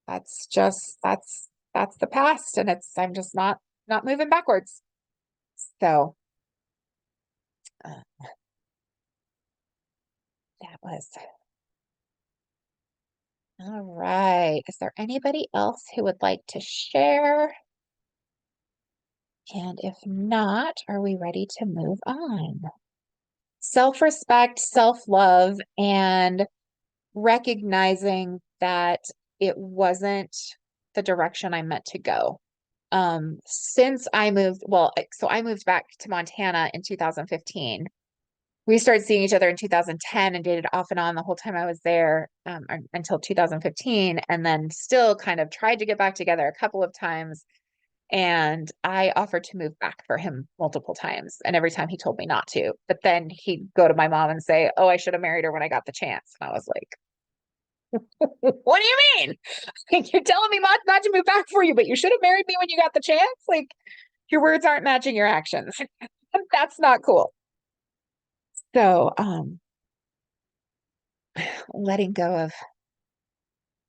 that's the past, and I'm just not moving backwards. So uh, that was all right. Is there anybody else who would like to share? And if not, are we ready to move on? Self-respect, self-love, and recognizing that it wasn't the direction I meant to go. Since I moved, so I moved back to Montana in 2015. We started seeing each other in 2010 and dated off and on the whole time I was there, until 2015, and then still kind of tried to get back together a couple of times. And I offered to move back for him multiple times. And every time he told me not to. But then he'd go to my mom and say, "Oh, I should have married her when I got the chance." And I was like, what do you mean? You're telling me not to move back for you, but you should have married me when you got the chance? Like, your words aren't matching your actions. That's not cool. So, letting go of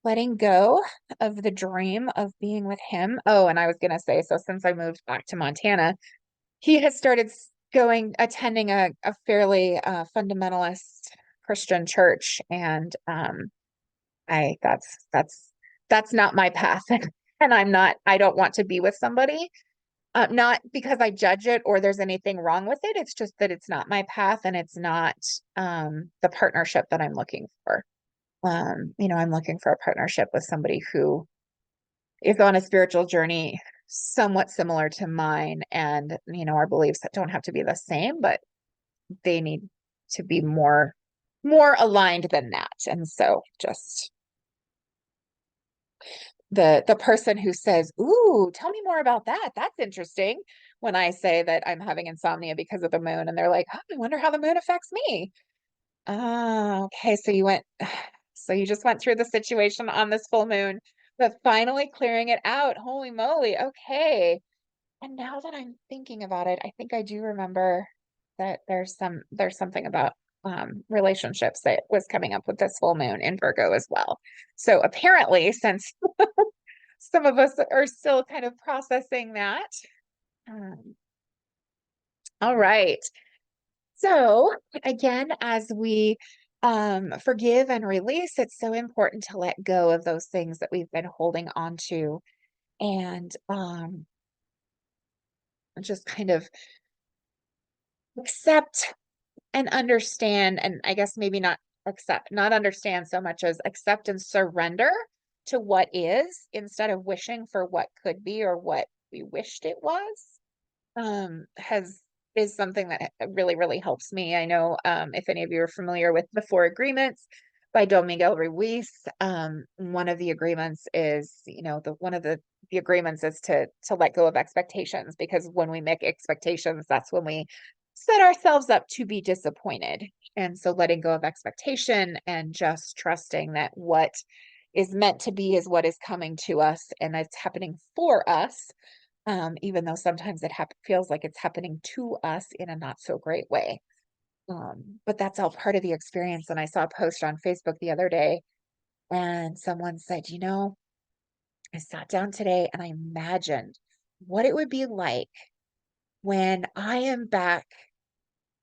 letting go of the dream of being with him. Oh, and I was gonna say, so since I moved back to Montana, he has started attending a fairly fundamentalist Christian church, and I that's not my path, and I don't want to be with somebody. Not because I judge it or there's anything wrong with it. It's just that it's not my path and it's not the partnership that I'm looking for. I'm looking for a partnership with somebody who is on a spiritual journey somewhat similar to mine. And, our beliefs don't have to be the same, but they need to be more aligned than that. And so just the person who says, "Ooh, tell me more about that. That's interesting." When I say that I'm having insomnia because of the moon, and they're like, "Oh, I wonder how the moon affects me." Oh, okay. So you just went through the situation on this full moon, but finally clearing it out. Holy moly. Okay. And now that I'm thinking about it, I think I do remember that there's something about relationships that was coming up with this full moon in Virgo as well. So apparently, since some of us are still kind of processing that. Um, all right. So again, as we forgive and release, it's so important to let go of those things that we've been holding on to and just kind of accept and understand, and I guess maybe not accept, not understand so much as accept and surrender to what is instead of wishing for what could be or what we wished it was. Has is something that really, really helps me. I know if any of you are familiar with the Four Agreements by Don Miguel Ruiz, one of the agreements is, one of the agreements is to let go of expectations because when we make expectations, that's when we set ourselves up to be disappointed. And so letting go of expectation and just trusting that what is meant to be is what is coming to us and it's happening for us, even though sometimes it feels like it's happening to us in a not so great way. But that's all part of the experience. And I saw a post on Facebook the other day, and someone said, I sat down today and I imagined what it would be like when I am back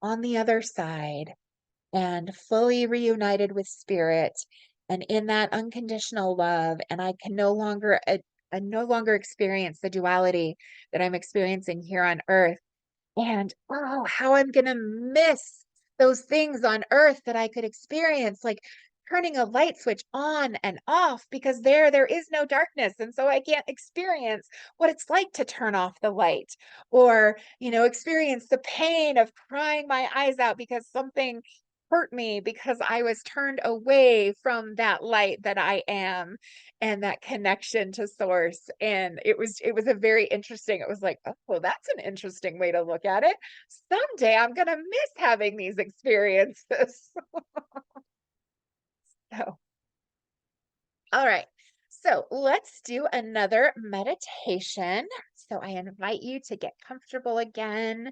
on the other side and fully reunited with spirit and in that unconditional love, and I can I no longer experience the duality that I'm experiencing here on earth. And oh, how I'm gonna miss those things on earth that I could experience, like turning a light switch on and off, because there is no darkness. And so I can't experience what it's like to turn off the light or, experience the pain of crying my eyes out because something hurt me because I was turned away from that light that I am and that connection to source. And it was a very interesting, it was like, oh, that's an interesting way to look at it. Someday I'm gonna miss having these experiences. So, all right. So let's do another meditation. So I invite you to get comfortable again.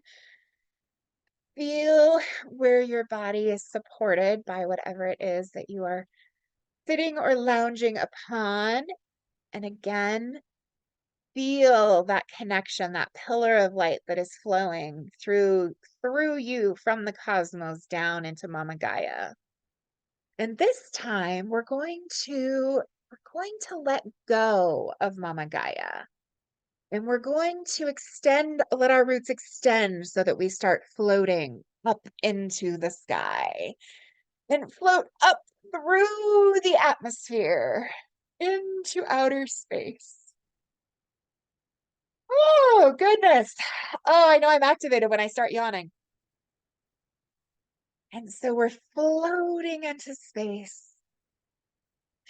Feel where your body is supported by whatever it is that you are sitting or lounging upon. And again, feel that connection, that pillar of light that is flowing through you from the cosmos down into Mama Gaia. And this time we're going to let go of Mama Gaia. And we're going to let our roots extend so that we start floating up into the sky and float up through the atmosphere into outer space. Oh, goodness. Oh, I know I'm activated when I start yawning. And so we're floating into space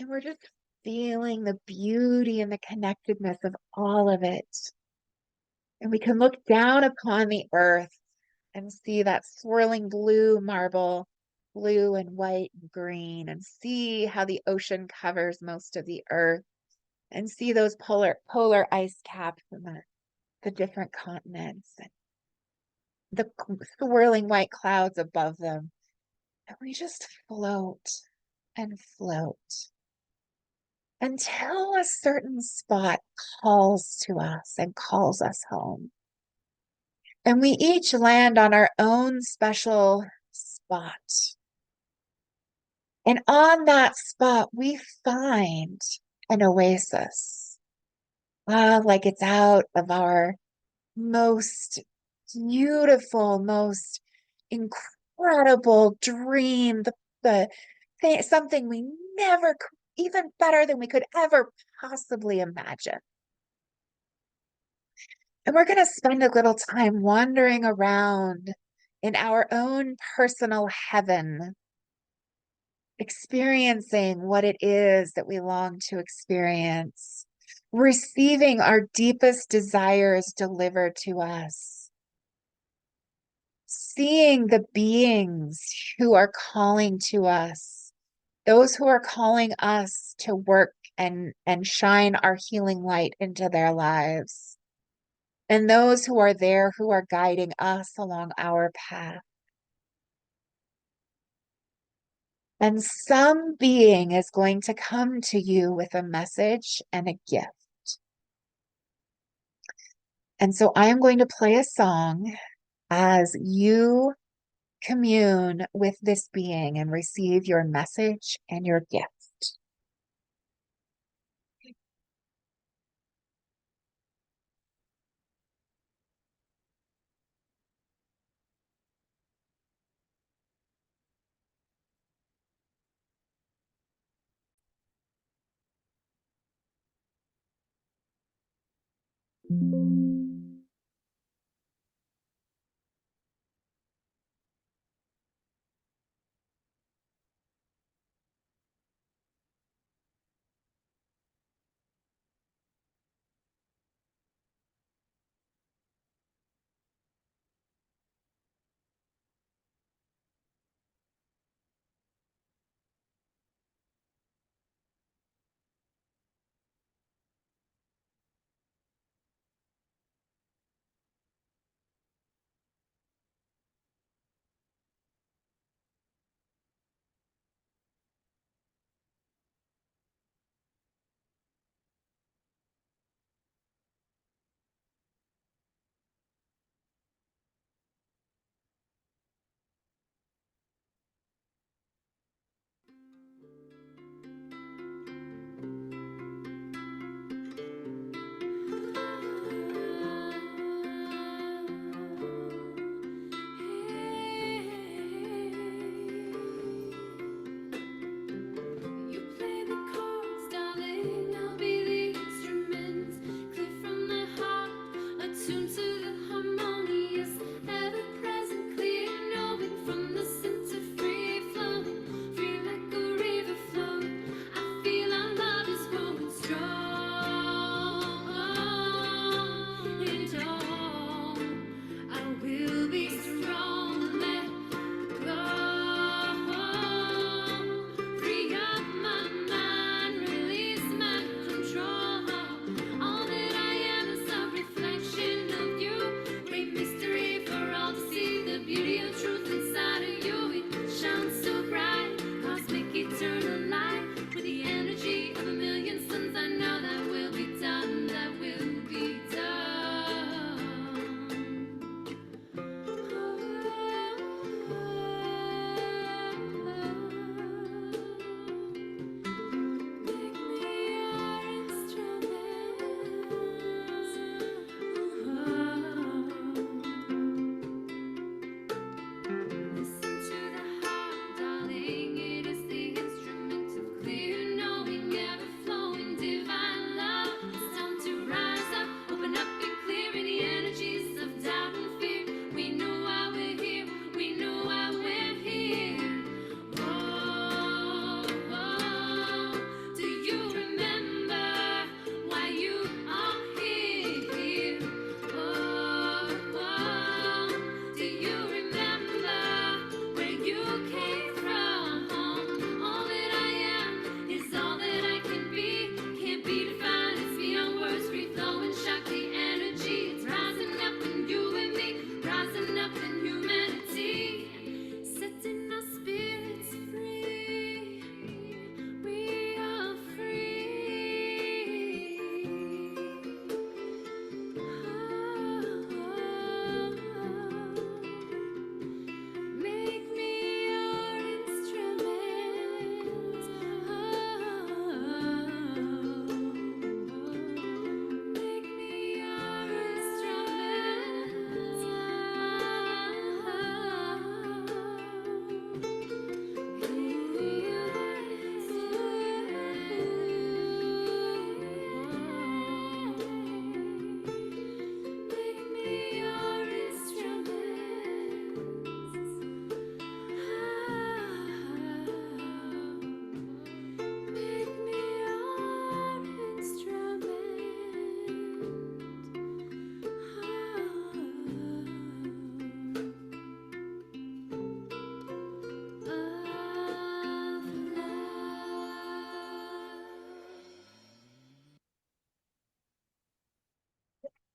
and we're just feeling the beauty and the connectedness of all of it. And we can look down upon the earth and see that swirling blue marble, blue and white and green, and see how the ocean covers most of the earth and see those polar ice caps and the different continents and the swirling white clouds above them. And we just float and float until a certain spot calls to us and calls us home. And we each land on our own special spot. And on that spot, we find an oasis. Like it's out of our most beautiful, most incredible dream, the thing, something we never, even better than we could ever possibly imagine. And we're going to spend a little time wandering around in our own personal heaven, experiencing what it is that we long to experience, receiving our deepest desires delivered to us, seeing the beings who are calling to us, those who are calling us to work and shine our healing light into their lives, and those who are there who are guiding us along our path. And some being is going to come to you with a message and a gift. And so I am going to play a song as you commune with this being and receive your message and your gift.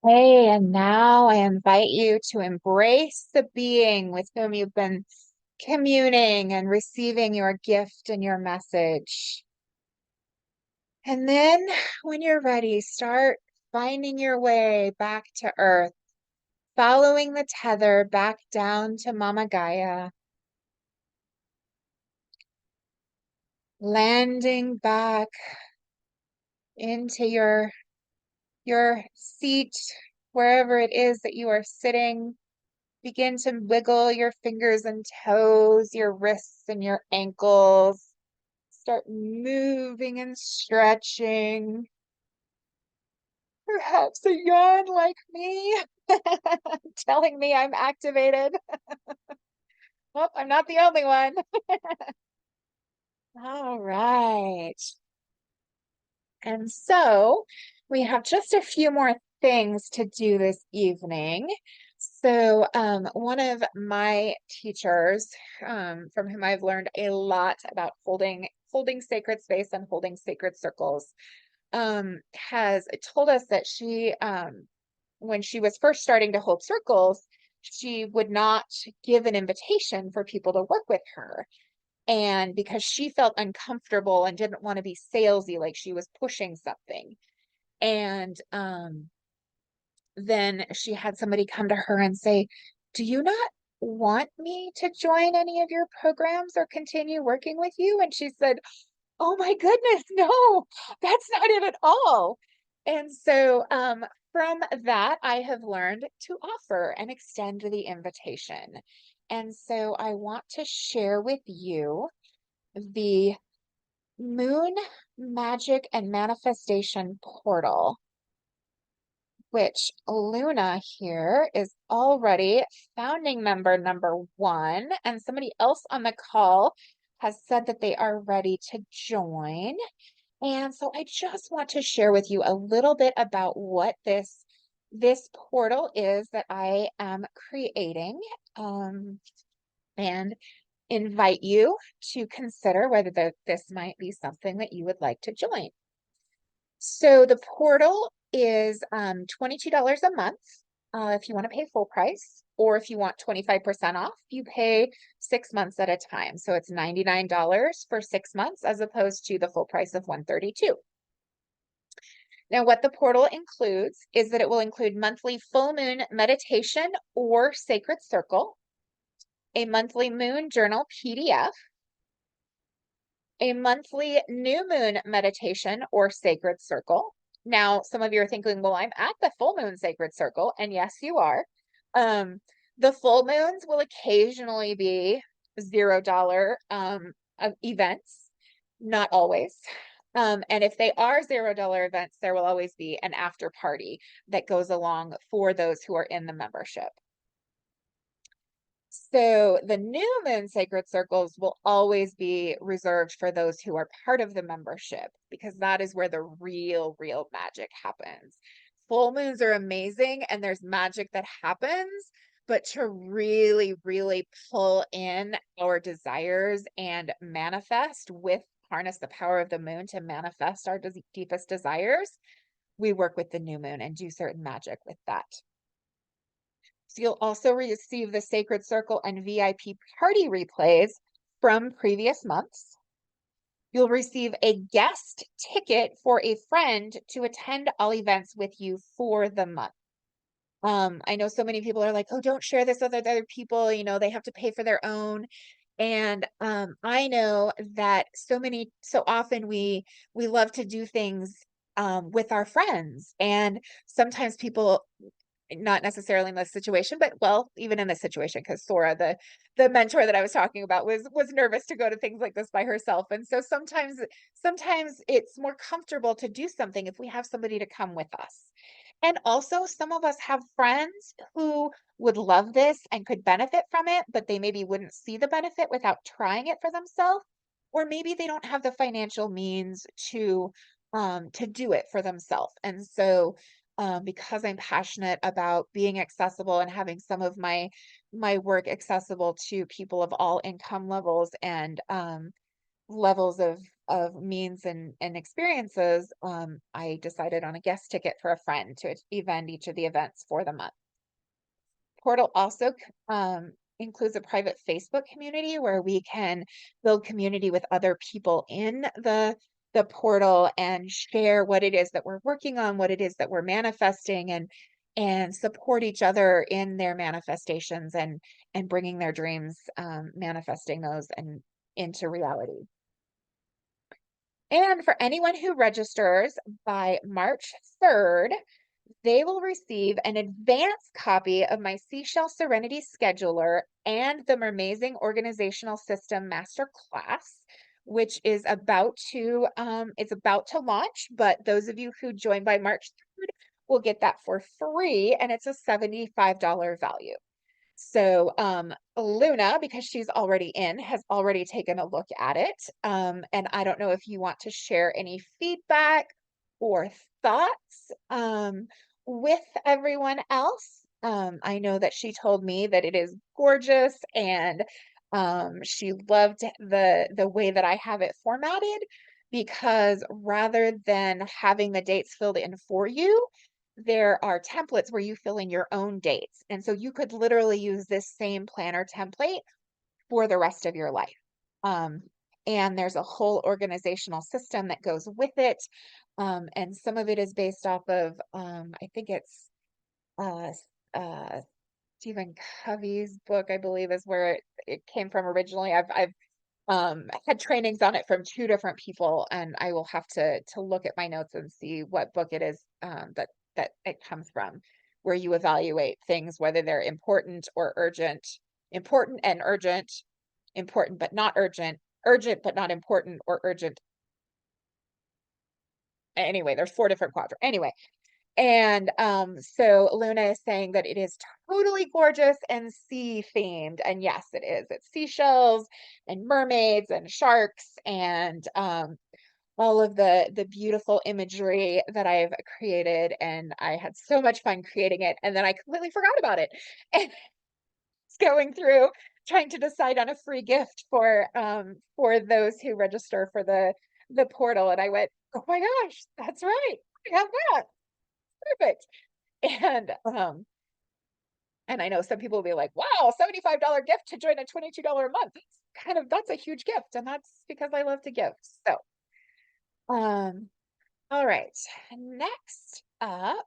Hey, and now I invite you to embrace the being with whom you've been communing and receiving your gift and your message. And then when you're ready, start finding your way back to Earth, following the tether back down to Mama Gaia, landing back into your seat, wherever it is that you are sitting. Begin to wiggle your fingers and toes, your wrists and your ankles. Start moving and stretching. Perhaps a yawn like me, telling me I'm activated. Oh, I'm not the only one. All right. And so we have just a few more things to do this evening. So one of my teachers, from whom I've learned a lot about holding sacred space and holding sacred circles, has told us that when she was first starting to hold circles, she would not give an invitation for people to work with her. And because she felt uncomfortable and didn't want to be salesy, like she was pushing something. And then she had somebody come to her and say, "Do you not want me to join any of your programs or continue working with you?" And she said, "Oh my goodness, no, that's not it at all." And so from that, I have learned to offer and extend the invitation. And so I want to share with you the Moon Magic and Manifestation Portal, which Luna here is already founding member number 1, and somebody else on the call has said that they are ready to join. And so I just want to share with you a little bit about what this portal is that I am creating, and invite you to consider whether this might be something that you would like to join. So the portal is $22 a month if you want to pay full price, or if you want 25% off, you pay 6 months at a time. So it's $99 for 6 months as opposed to the full price of $132. Now, what the portal includes is that it will include monthly full moon meditation or sacred circle, a monthly moon journal PDF, a monthly new moon meditation or sacred circle. Now, some of you are thinking, well, I'm at the full moon sacred circle, and yes, you are. The full moons will occasionally be $0 events, not always. And if they are $0 events, there will always be an after party that goes along for those who are in the membership. So the new moon sacred circles will always be reserved for those who are part of the membership, because that is where the real magic happens. Full moons are amazing and there's magic that happens, but to really pull in our desires and harness the power of the moon to manifest our deepest desires, we work with the new moon and do certain magic with that. So you'll also receive the Sacred Circle and VIP party replays from previous months. You'll receive a guest ticket for a friend to attend all events with you for the month. I know so many people are like, "Oh, don't share this with other people, they have to pay for their own." And I know that so often we love to do things with our friends, and sometimes people, not necessarily in this situation, but well, even in this situation, because Sora, the mentor that I was talking about, was nervous to go to things like this by herself. And so sometimes it's more comfortable to do something if we have somebody to come with us. And also, some of us have friends who would love this and could benefit from it, but they maybe wouldn't see the benefit without trying it for themselves. Or maybe they don't have the financial means to do it for themselves. And so because I'm passionate about being accessible and having some of my work accessible to people of all income levels and levels of means and experiences, I decided on a guest ticket for a friend to event each of the events for the month. Portal also includes a private Facebook community where we can build community with other people in the portal and share what it is that we're working on, what it is that we're manifesting, and support each other in their manifestations and bringing their dreams, manifesting those and into reality. And for anyone who registers by March 3rd, they will receive an advanced copy of my Seashell Serenity Scheduler and the Mermazing Organizational System Masterclass, which is it's about to launch, but those of you who join by March 3rd will get that for free, and it's a $75 value. So Luna, because she's already in, has already taken a look at it. And I don't know if you want to share any feedback or thoughts with everyone else. I know that she told me that it is gorgeous, and she loved the way that I have it formatted, because rather than having the dates filled in for you, there are templates where you fill in your own dates. And so you could literally use this same planner template for the rest of your life. Um, and there's a whole organizational system that goes with it. And some of it is based off of, I think it's uh, uh, Stephen Covey's book, I believe, is where it came from originally. I've had trainings on it from two different people, and I will have to look at my notes and see what book it is, that it comes from, where you evaluate things, whether they're important or urgent, important and urgent, important but not urgent, urgent but not important, or urgent. Anyway, there's four different quadrants. Anyway, and so Luna is saying that it is totally gorgeous and sea themed. And yes, it is. It's seashells and mermaids and sharks and all of the beautiful imagery that I've created. And I had so much fun creating it. And then I completely forgot about it. And it's going through trying to decide on a free gift for those who register for the portal. And I went, oh my gosh, that's right. I have that. Perfect. And I know some people will be like, wow, $75 gift to join a $22 a month. That's a huge gift. And that's because I love to give. So, all right. Next up,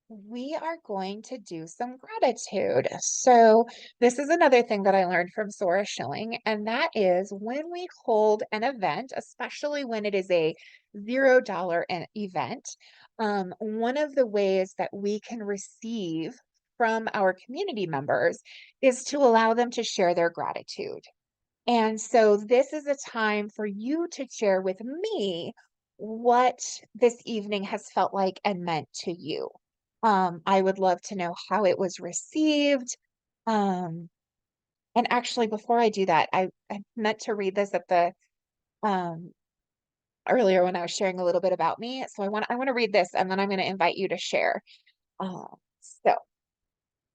we are going to do some gratitude. So, this is another thing that I learned from Sora Schilling, and that is when we hold an event, especially when it is a $0 event, one of the ways that we can receive from our community members is to allow them to share their gratitude. And so this is a time for you to share with me what this evening has felt like and meant to you. I would love to know how it was received. Um, and actually, before I do that, I meant to read this at the um, earlier when I was sharing a little bit about me. So I want to read this, and then I'm going to invite you to share. Uh, so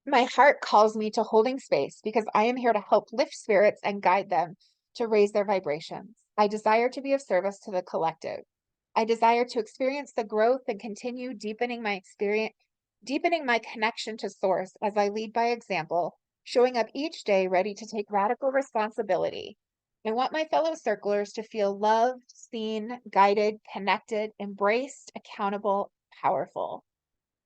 my heart calls me to holding space because I am here to help lift spirits and guide them to raise their vibrations. I desire to be of service to the collective. I desire to experience the growth and continue deepening my connection to source as I lead by example, showing up each day ready to take radical responsibility. I want my fellow circlers to feel loved, seen, guided, connected, embraced, accountable, powerful.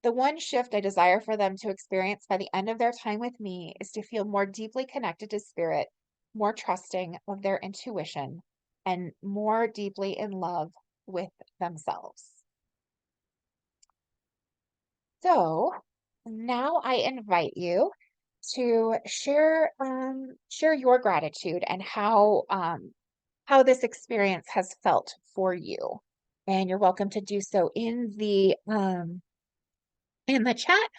The one shift I desire for them to experience by the end of their time with me is to feel more deeply connected to spirit, more trusting of their intuition, and more deeply in love with themselves. So now I invite you to share your gratitude and how this experience has felt for you. And you're welcome to do so in the chat,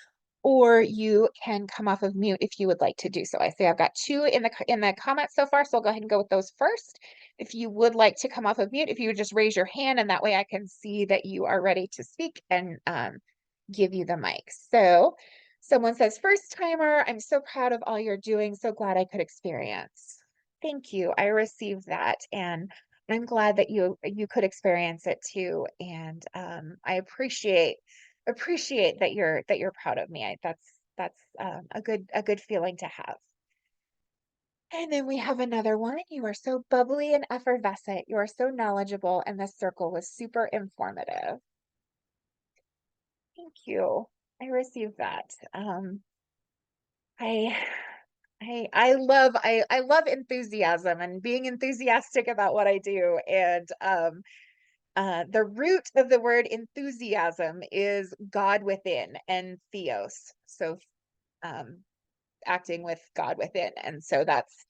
or you can come off of mute if you would like to do so. I see I've got two in the comments so far, so I'll go ahead and go with those first. If you would like to come off of mute, if you would just raise your hand, and that way I can see that you are ready to speak and give you the mic. So someone says, first timer, I'm so proud of all you're doing. So glad I could experience. Thank you. I received that. And I'm glad that you could experience it too. And I appreciate that you're proud of me. That's a good feeling to have. And then we have another one. You are so bubbly and effervescent. You are so knowledgeable, and this circle was super informative. Thank you. I received that. I I love enthusiasm and being enthusiastic about what I do. And the root of the word enthusiasm is God within and theos. So um, acting with God within. And so that's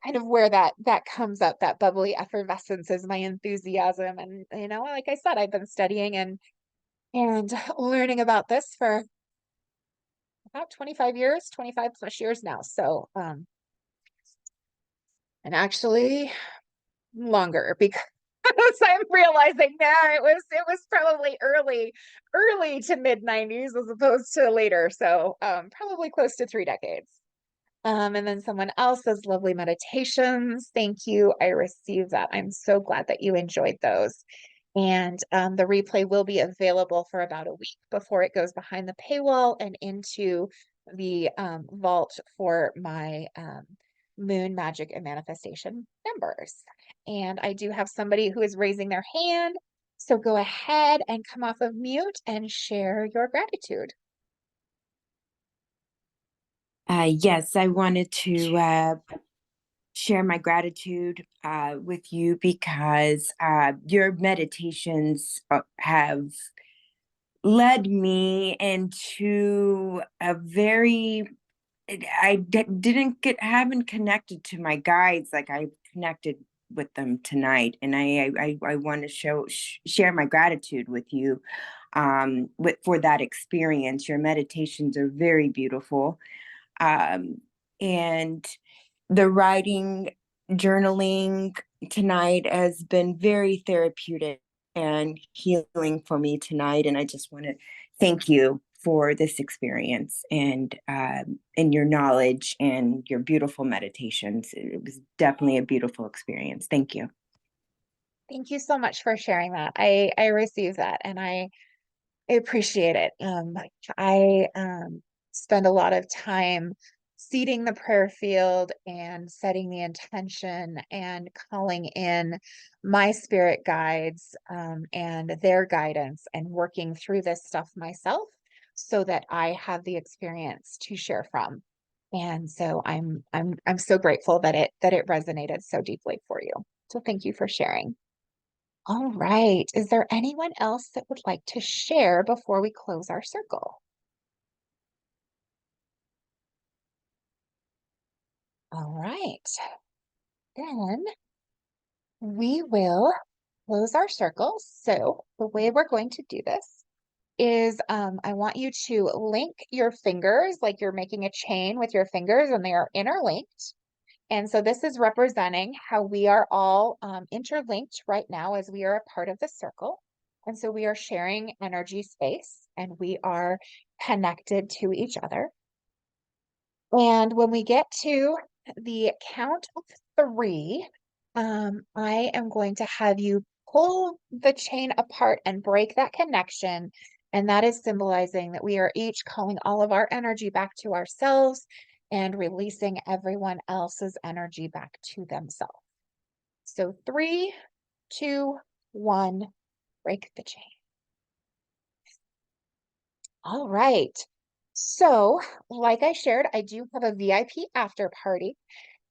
kind of where that comes up. That bubbly effervescence is my enthusiasm. And like I said, I've been studying and learning about this for about 25 years, 25 plus years now. So and actually longer because I'm realizing now it was probably early to mid 90s as opposed to later. So probably close to 3 decades. And then someone else says lovely meditations. Thank you. I received that. I'm so glad that you enjoyed those. And the replay will be available for about a week before it goes behind the paywall and into the vault for my Moon Magic and Manifestation members. And I do have somebody who is raising their hand. So go ahead and come off of mute and share your gratitude. Yes, I wanted to share my gratitude with you because your meditations have led me into a very haven't connected to my guides like I connected with them tonight, and I want to share my gratitude with you for that experience. Your meditations are very beautiful, and the writing, journaling tonight has been very therapeutic and healing for me tonight. And I just want to thank you for this experience and your knowledge and your beautiful meditations. It was definitely a beautiful experience. Thank you. Thank you so much for sharing that. I received that and I appreciate it. I spend a lot of time seeding the prayer field and setting the intention and calling in my spirit guides and their guidance and working through this stuff myself so that I have the experience to share from. And so I'm so grateful that it resonated so deeply for you. So thank you for sharing. All right. Is there anyone else that would like to share before we close our circle? All right. Then we will close our circle. So the way we're going to do this is I want you to link your fingers like you're making a chain with your fingers and they are interlinked. And so this is representing how we are all interlinked right now as we are a part of the circle. And so we are sharing energy space and we are connected to each other. And when we get to the count of 3, I am going to have you pull the chain apart and break that connection. And that is symbolizing that we are each calling all of our energy back to ourselves and releasing everyone else's energy back to themselves. So 3, 2, 1, break the chain. All right. So, like I shared, I do have a VIP after party.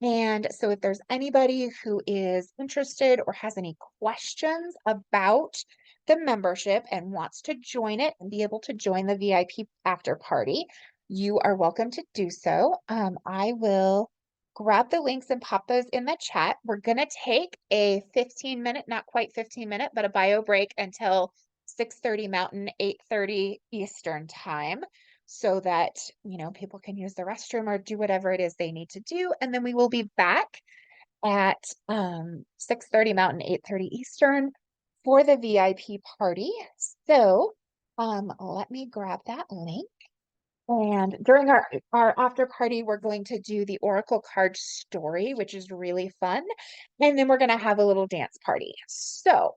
And so if there's anybody who is interested or has any questions about the membership and wants to join it and be able to join the VIP after party, you are welcome to do so. I will grab the links and pop those in the chat. We're going to take a 15-minute, not quite 15-minute, but a bio break until 6:30 Mountain, 8:30 Eastern time so that, people can use the restroom or do whatever it is they need to do. And then we will be back at 6:30 Mountain, 8:30 Eastern for the VIP party. So let me grab that link And during our after party, we're going to do the Oracle card story, which is really fun. And then we're going to have a little dance party. So,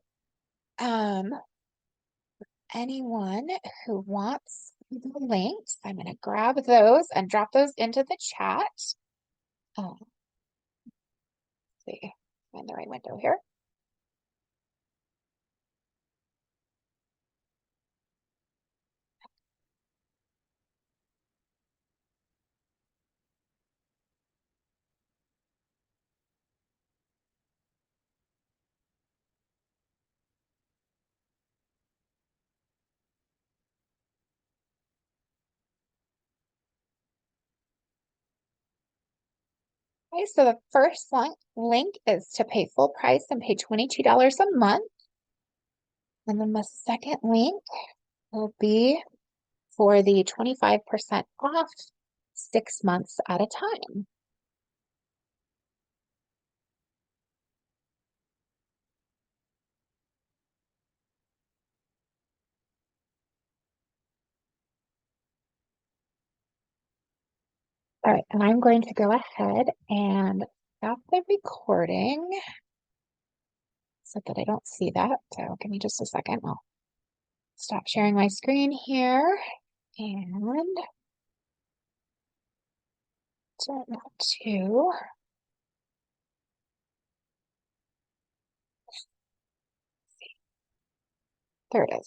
anyone who wants the links, I'm going to grab those and drop those into the chat. Let's see, find the right window here. Okay, so the first link is to pay full price and pay $22 a month. And then the second link will be for the 25% off 6 months at a time. All right, and I'm going to go ahead and stop the recording so that I don't see that. So give me just a second. I'll stop sharing my screen here and turn that to there it is.